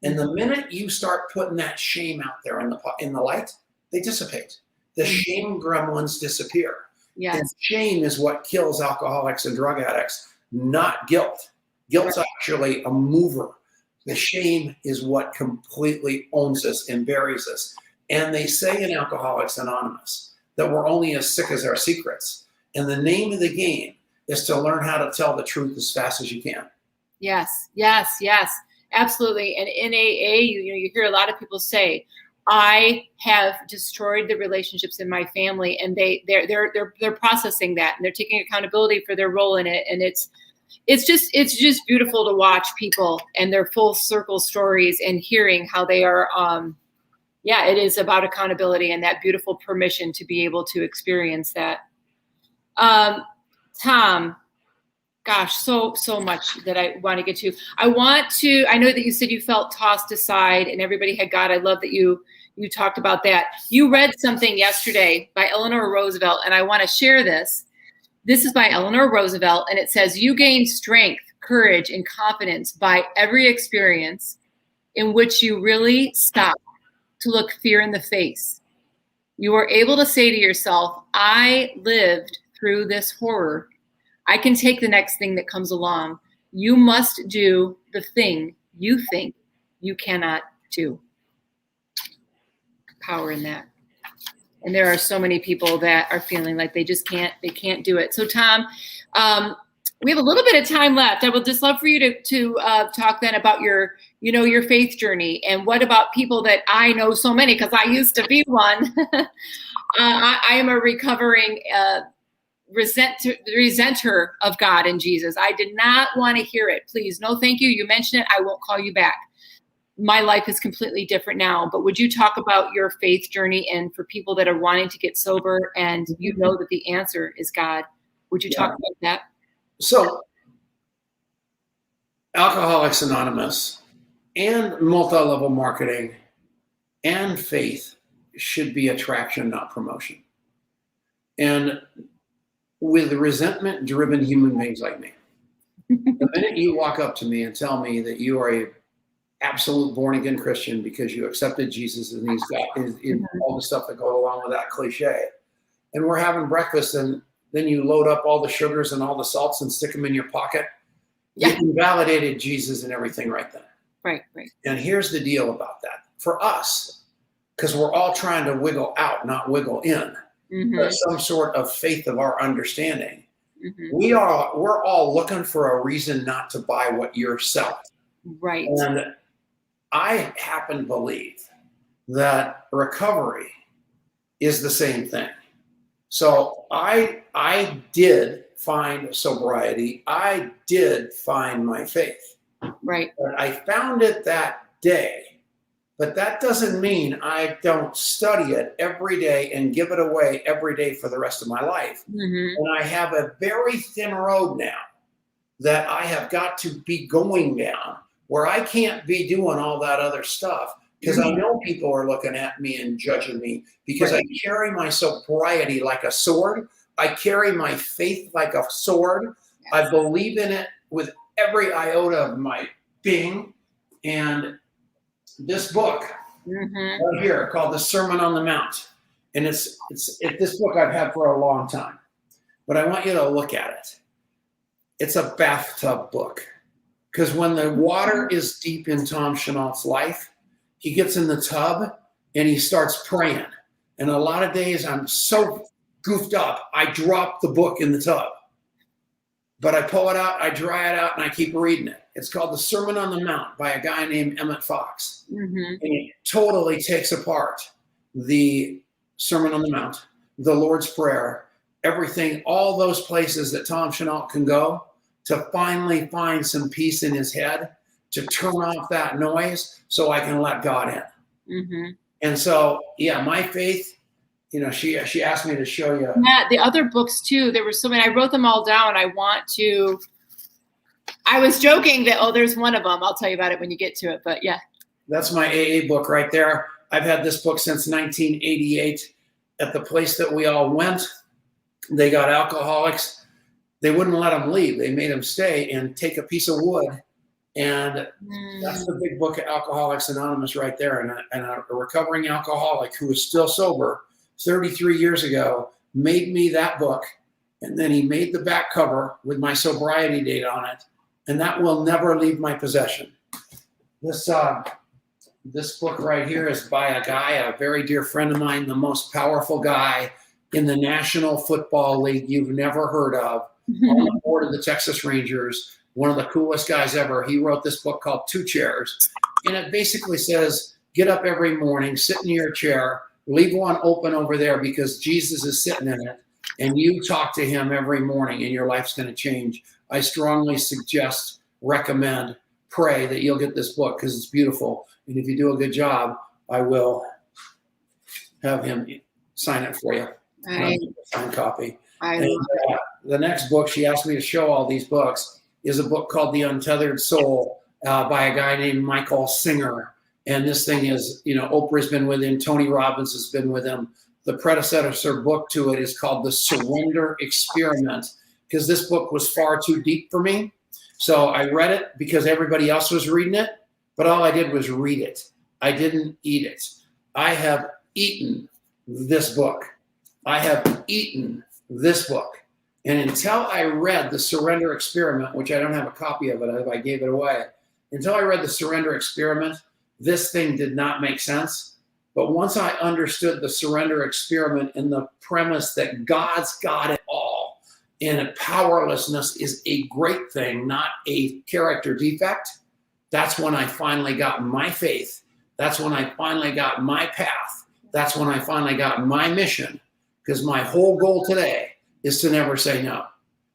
And the minute you start putting that shame out there in the light, they dissipate. The shame gremlins disappear. Yes. And shame is what kills alcoholics and drug addicts, not guilt. Guilt's actually a mover. The shame is what completely owns us and buries us. And they say in Alcoholics Anonymous that we're only as sick as our secrets. And the name of the game is to learn how to tell the truth as fast as you can. Yes, yes, yes, absolutely. And in AA, you hear a lot of people say, I have destroyed the relationships in my family, and they're processing that, and they're taking accountability for their role in it. And it's just beautiful to watch people and their full circle stories and hearing how they are. It is about accountability and that beautiful permission to be able to experience that. Tom, gosh, so much that I want to get to. I know that you said you felt tossed aside and everybody had God. I love that you talked about that. You read something yesterday by Eleanor Roosevelt, and I want to share this. This is by Eleanor Roosevelt, and it says, you gain strength, courage, and confidence by every experience in which you really stop to look fear in the face. You are able to say to yourself, I lived through this horror. I can take the next thing that comes along. You must do the thing you think you cannot do. Power in that. And there are so many people that are feeling like they can't do it. So Tom, we have a little bit of time left. I would just love for you to talk then about your faith journey, and what about people that I know so many, because I used to be one. I am a recovering resenter of God and Jesus. I did not want to hear it. Please, no thank you. You mentioned it. I won't call you back. My life is completely different now. But would you talk about your faith journey, and for people that are wanting to get sober and you know that the answer is God? Would you talk about that? So Alcoholics Anonymous and multi-level marketing and faith should be attraction, not promotion. And with resentment-driven human beings like me, the minute you walk up to me and tell me that you are a absolute born again Christian because you accepted Jesus and he's got all the stuff that go along with that cliche. And we're having breakfast and then you load up all the sugars and all the salts and stick them in your pocket. Yeah. You invalidated Jesus and everything right then. Right. And here's the deal about that. For us, because we're all trying to wiggle out, not wiggle in, some sort of faith of our understanding. We're all looking for a reason not to buy what you're selling. Right. And I happen to believe that recovery is the same thing. So I did find sobriety. I did find my faith. Right. But I found it that day. But that doesn't mean I don't study it every day and give it away every day for the rest of my life. And I have a very thin road now that I have got to be going down where I can't be doing all that other stuff because I know people are looking at me and judging me because I carry my sobriety like a sword. I carry my faith like a sword. Yes. I believe in it with every iota of my being. And this book right here called The Sermon on the Mount. And it's this book I've had for a long time, but I want you to look at it. It's a bathtub book because when the water is deep in Tom Chenault's life, he gets in the tub and he starts praying. And a lot of days I'm so goofed up, I drop the book in the tub. But I pull it out, I dry it out, and I keep reading it. It's called The Sermon on the Mount by a guy named Emmett Fox. And it totally takes apart the Sermon on the Mount, the Lord's Prayer, everything, all those places that Tom Chenault can go to finally find some peace in his head, to turn off that noise so I can let God in. And so, yeah, my faith, you know, she asked me to show you. Yeah, the other books too. There were so many. I wrote them all down. I was joking that, there's one of them. I'll tell you about it when you get to it. But yeah. That's my AA book right there. I've had this book since 1988. At the place that we all went, they got alcoholics. They wouldn't let them leave. They made them stay and take a piece of wood. And that's the big book of Alcoholics Anonymous right there. And a recovering alcoholic who is still sober 33 years ago made me that book. And then he made the back cover with my sobriety date on it. And that will never leave my possession. This book right here is by a guy, a very dear friend of mine, the most powerful guy in the National Football League you've never heard of, on the board of the Texas Rangers, one of the coolest guys ever. He wrote this book called Two Chairs. And it basically says, get up every morning, sit in your chair, leave one open over there because Jesus is sitting in it. And you talk to him every morning and your life's going to change. I strongly suggest, recommend, pray that you'll get this book because it's beautiful. And if you do a good job, I will have him sign it for you. Signed copy. The next book, she asked me to show all these books, is a book called The Untethered Soul by a guy named Michael Singer. And this thing is, Oprah's been with him. Tony Robbins has been with him. The predecessor book to it is called The Surrender Experiment, because this book was far too deep for me. So I read it because everybody else was reading it, but all I did was read it. I didn't eat it. I have eaten this book. I have eaten this book. And until I read The Surrender Experiment, which I don't have a copy of it, I gave it away. Until I read The Surrender Experiment, this thing did not make sense. But once I understood the surrender experiment and the premise that God's got it all and powerlessness is a great thing, not a character defect, that's when I finally got my faith. That's when I finally got my path. That's when I finally got my mission. Because my whole goal today is to never say no.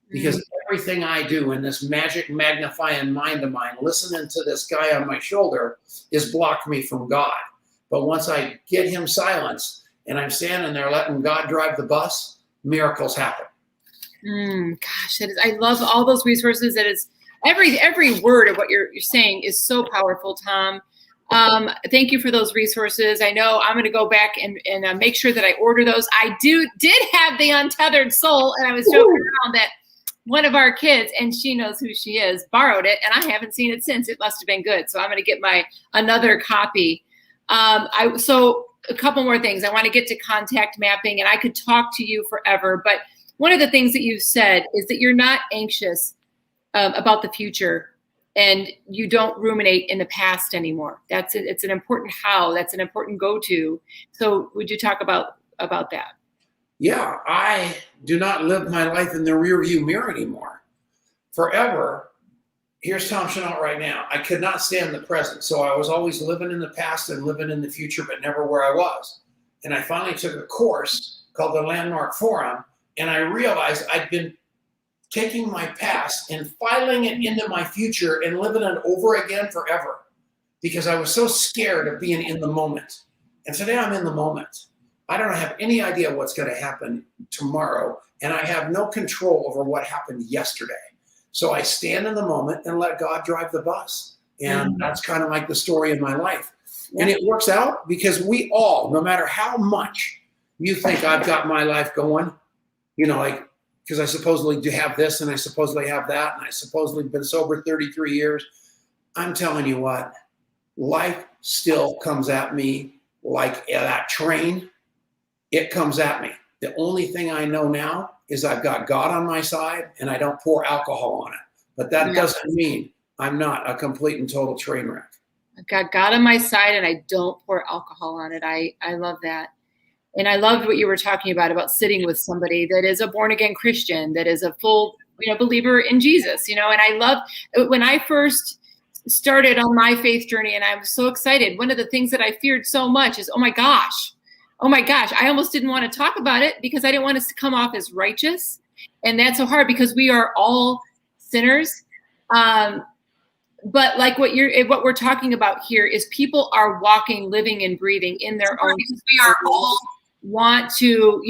Because everything I do in this magic magnifying mind of mine, listening to this guy on my shoulder, is blocked me from God. But once I get him silenced and I'm standing there letting God drive the bus, miracles happen. Gosh, I love all those resources. That is every word of what you're saying is so powerful, Tom. Thank you for those resources. I know I'm going to go back and make sure that I order those. I did have the Untethered Soul, and I was joking around that one of our kids, and she knows who she is, borrowed it, and I haven't seen it since. It must have been good. So I'm going to get another copy. So a couple more things. I want to get to contact mapping, and I could talk to you forever. But one of the things that you said is that you're not anxious about the future, and you don't ruminate in the past anymore. It's an important how. That's an important go-to. So would you talk about that? Yeah, I do not live my life in the rearview mirror anymore. Forever, here's Tom Chenault right now. I could not stand the present. So I was always living in the past and living in the future, but never where I was. And I finally took a course called the Landmark Forum, and I realized I'd been taking my past and filing it into my future and living it over again forever because I was so scared of being in the moment. And today I'm in the moment. I don't have any idea what's going to happen tomorrow, and I have no control over what happened yesterday. So I stand in the moment and let God drive the bus. And that's kind of like the story of my life. And it works out because we all, no matter how much you think I've got my life going, like, because I supposedly do have this and I supposedly have that, and I supposedly been sober 33 years. I'm telling you what, life still comes at me like that train. It comes at me. The only thing I know now is I've got God on my side and I don't pour alcohol on it. But that doesn't mean I'm not a complete and total train wreck. I've got God on my side and I don't pour alcohol on it. I love that. And I loved what you were talking about sitting with somebody that is a born again Christian, that is a full, believer in Jesus, and I love when I first started on my faith journey and I was so excited. One of the things that I feared so much is, oh my gosh, I almost didn't want to talk about it because I didn't want us to come off as righteous. And that's so hard because we are all sinners. But like what we're talking about here is people are walking, living, and breathing in their own. We are all want to,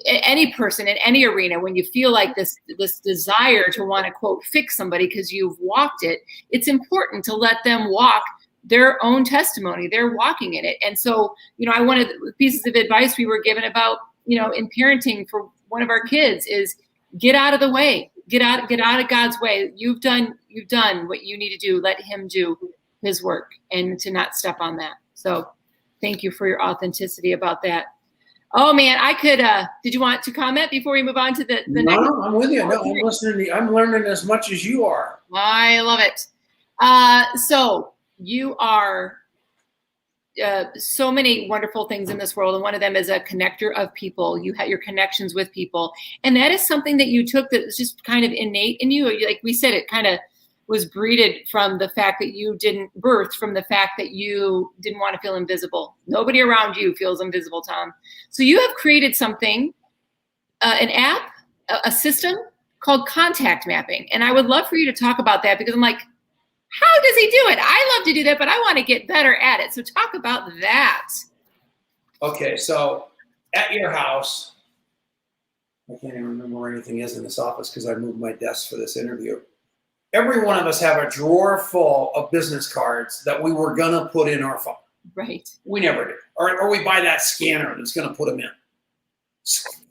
any person in any arena, when you feel like this desire to want to quote fix somebody because you've walked it, it's important to let them walk their own testimony. They're walking in it. And so, one of the pieces of advice we were given about, in parenting for one of our kids is get out of the way, get out of God's way. You've done what you need to do. Let him do his work and to not step on that. So thank you for your authenticity about that. Oh man, I could, did you want to comment before we move on to the next? No, I'm with you. No, I'm listening. I'm learning as much as you are. I love it. So you are so many wonderful things in this world. And one of them is a connector of people. You have your connections with people. And that is something that you took that was just kind of innate in you. Like we said, it kind of was breeded from the fact that you birthed from the fact that you didn't want to feel invisible. Nobody around you feels invisible, Tom. So you have created something, an app, a system called contact mapping. And I would love for you to talk about that because I'm like, how does he do it? I love to do that, but I want to get better at it. So talk about that. Okay, so at your house, I can't even remember where anything is in this office because I moved my desk for this interview. Every one of us have a drawer full of business cards that we were going to put in our phone. Right. We never did. Or we buy that scanner that's going to put them in.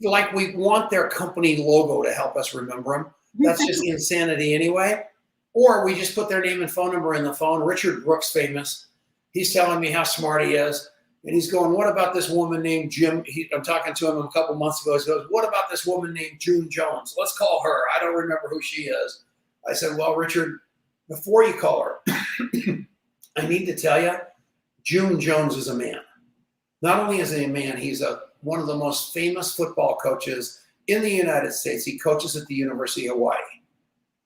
Like we want their company logo to help us remember them. That's just insanity anyway. Or we just put their name and phone number in the phone. Richard Brooks, famous. He's telling me how smart he is. And he's going, what about this woman named Jim? I'm talking to him a couple months ago. He goes, what about this woman named June Jones? Let's call her. I don't remember who she is. I said, well, Richard, before you call her, I need to tell you, June Jones is a man. Not only is he a man, he's one of the most famous football coaches in the United States. He coaches at the University of Hawaii.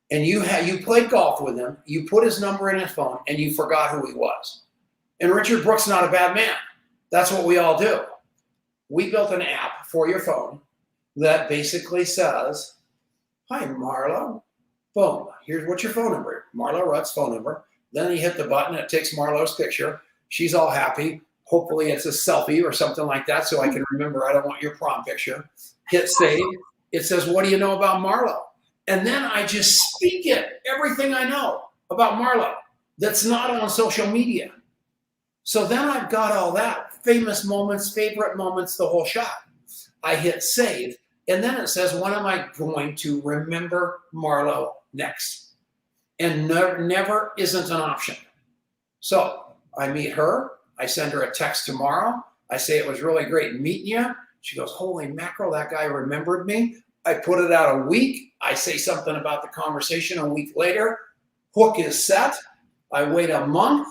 And you played golf with him, you put his number in his phone, and you forgot who he was. And Richard Brooks not a bad man. That's what we all do. We built an app for your phone that basically says, hi, Marlo. Boom. Here's what's your phone number. Marlo Rutt's phone number. Then you hit the button. It takes Marlo's picture. She's all happy. Hopefully it's a selfie or something like that so I can remember I don't want your prom picture. Hit save. It says, what do you know about Marlo? And then I just speak it, everything I know about Marlo that's not on social media. So then I've got all that. Famous moments, favorite moments, the whole shot. I hit save. And then it says, when am I going to remember Marlo next? And never isn't an option. So I meet her. I send her a text tomorrow. I say, it was really great meeting you. She goes, holy mackerel, that guy remembered me. I put it out a week. I say something about the conversation a week later. Hook is set. I wait a month.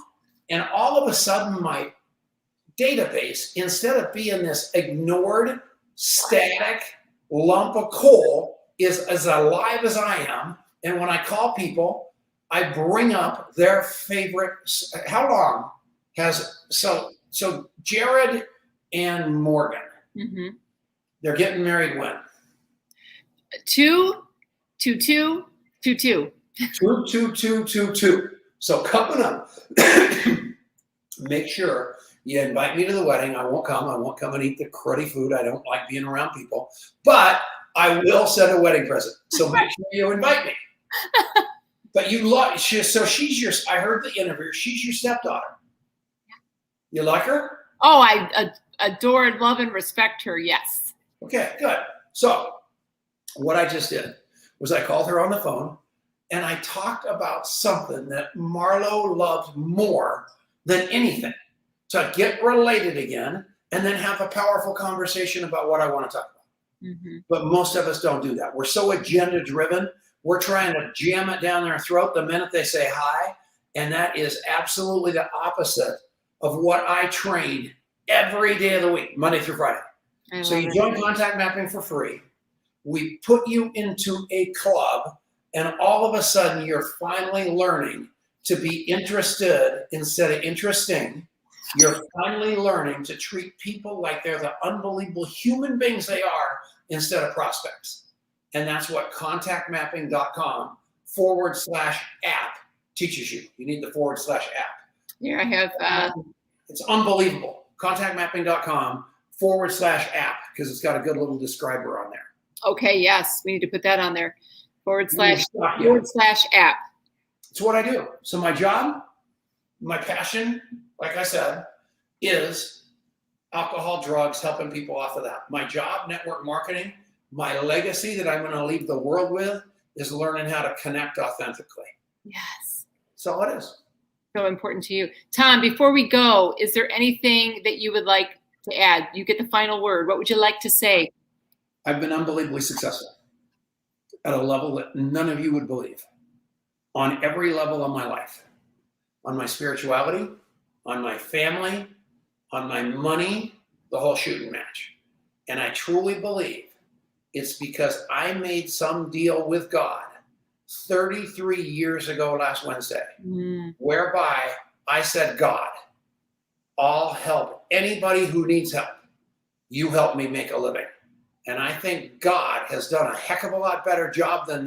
And all of a sudden, my database, instead of being this ignored, static lump of coal, is as alive as I am. And when I call people, I bring up their favorite. How long has, so Jared and Morgan, they're getting married when? 2/2/2/2. 2/2/2/2/2. So coming up, make sure you invite me to the wedding. I won't come. I won't come and eat the cruddy food. I don't like being around people. But I will send a wedding present. So make sure you invite me. But you like, so she's your, I heard the interview, she's your stepdaughter. You like her? Oh, I adore and love and respect her, yes. Okay, good. So what I just did was I called her on the phone and I talked about something that Marlo loved more than anything, to get related again and then have a powerful conversation about what I want to talk about. But most of us don't do that. We're so agenda driven. We're trying to jam it down their throat the minute they say hi. And that is absolutely the opposite of what I train every day of the week, Monday through Friday. So you join Contact Mapping for free. We put you into a club, and all of a sudden you're finally learning to be interested instead of interesting. You're finally learning to treat people like they're the unbelievable human beings they are instead of prospects. And that's what contactmapping.com/app teaches you. You need the /app. Here I have. It's unbelievable. Contactmapping.com/app, because it's got a good little describer on there. Okay, yes, we need to put that on there. /app. It's what I do. So my job, my passion, like I said, is alcohol, drugs, helping people off of that. My job, network marketing. My legacy that I'm going to leave the world with is learning how to connect authentically. Yes. That's all it is. So important to you. Tom, before we go, is there anything that you would like to add? You get the final word. What would you like to say? I've been unbelievably successful at a level that none of you would believe, on every level of my life, on my spirituality, on my family, on my money, the whole shooting match. And I truly believe it's because I made some deal with God 33 years ago last Wednesday, whereby I said, God, I'll help anybody who needs help. You help me make a living. And I think God has done a heck of a lot better job than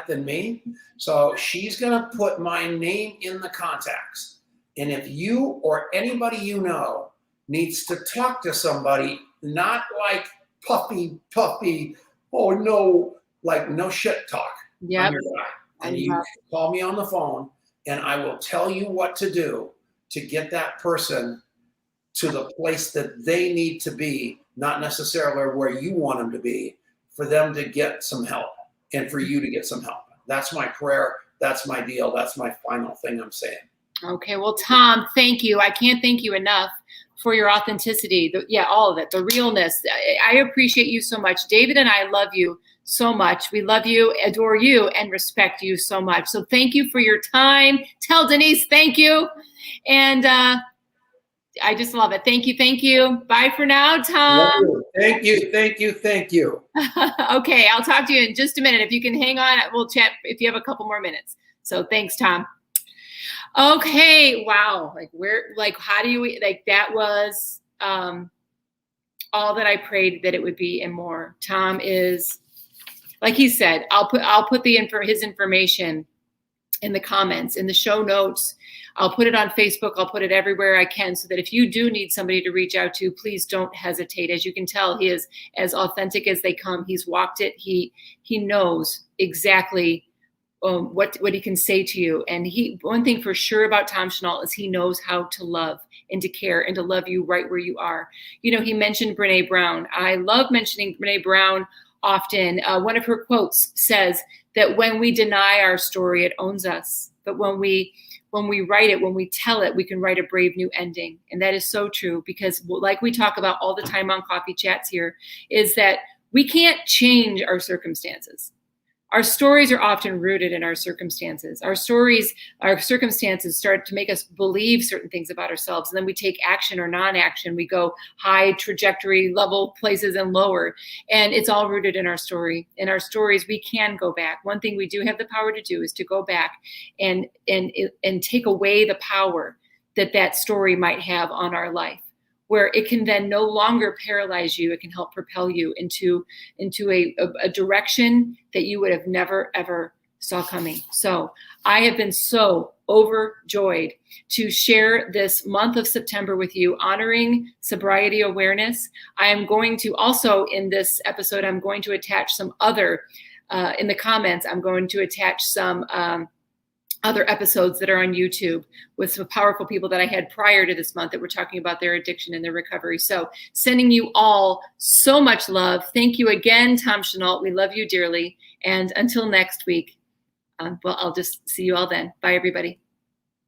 than me. So she's going to put my name in the contacts. And if you or anybody you know needs to talk to somebody, not like puffy, oh no, like no shit talk. Yeah. And you can call me on the phone and I will tell you what to do to get that person to the place that they need to be, not necessarily where you want them to be, for them to get some help and for you to get some help. That's my prayer. That's my deal. That's my final thing I'm saying. Okay. Well, Tom, thank you. I can't thank you enough for your authenticity. All of it, the realness. I appreciate you so much. David and I love you so much. We love you, adore you, and respect you so much. So thank you for your time. Tell Denise, thank you. And I just love it. Thank you. Thank you. Bye for now, Tom. Thank you. Thank you. Thank you. Okay. I'll talk to you in just a minute. If you can hang on, we'll chat if you have a couple more minutes. So thanks, Tom. Okay. Wow. How do you, that was all that I prayed that it would be and more. Tom is, like he said, I'll put his information in the comments, in the show notes. I'll put it on Facebook. I'll put it everywhere I can, so that if you do need somebody to reach out to, please don't hesitate. As you can tell, he is as authentic as they come. He's walked it. He knows exactly what he can say to you. And one thing for sure about Tom Chenault is he knows how to love and to care and to love you right where you are. You know, he mentioned Brene Brown. I love mentioning Brene Brown often. One of her quotes says that when we deny our story, it owns us. But when we write it, when we tell it, we can write a brave new ending. And that is so true, because like we talk about all the time on Coffee Chats here, is that we can't change our circumstances. Our stories are often rooted in our circumstances. Our circumstances start to make us believe certain things about ourselves. And then we take action or non-action. We go high trajectory level places and lower. And it's all rooted in our story. In our stories, we can go back. One thing we do have the power to do is to go back and take away the power that story might have on our life, where it can then no longer paralyze you. It can help propel you into a direction that you would have never, ever saw coming. So I have been so overjoyed to share this month of September with you, honoring sobriety awareness. I am going to also, in this episode, I'm going to attach some other, in the comments, I'm going to attach some other episodes that are on YouTube with some powerful people that I had prior to this month that were talking about their addiction and their recovery. So sending you all so much love. Thank you again, Tom Chenault. We love you dearly. And until next week, well, I'll just see you all then. Bye, everybody.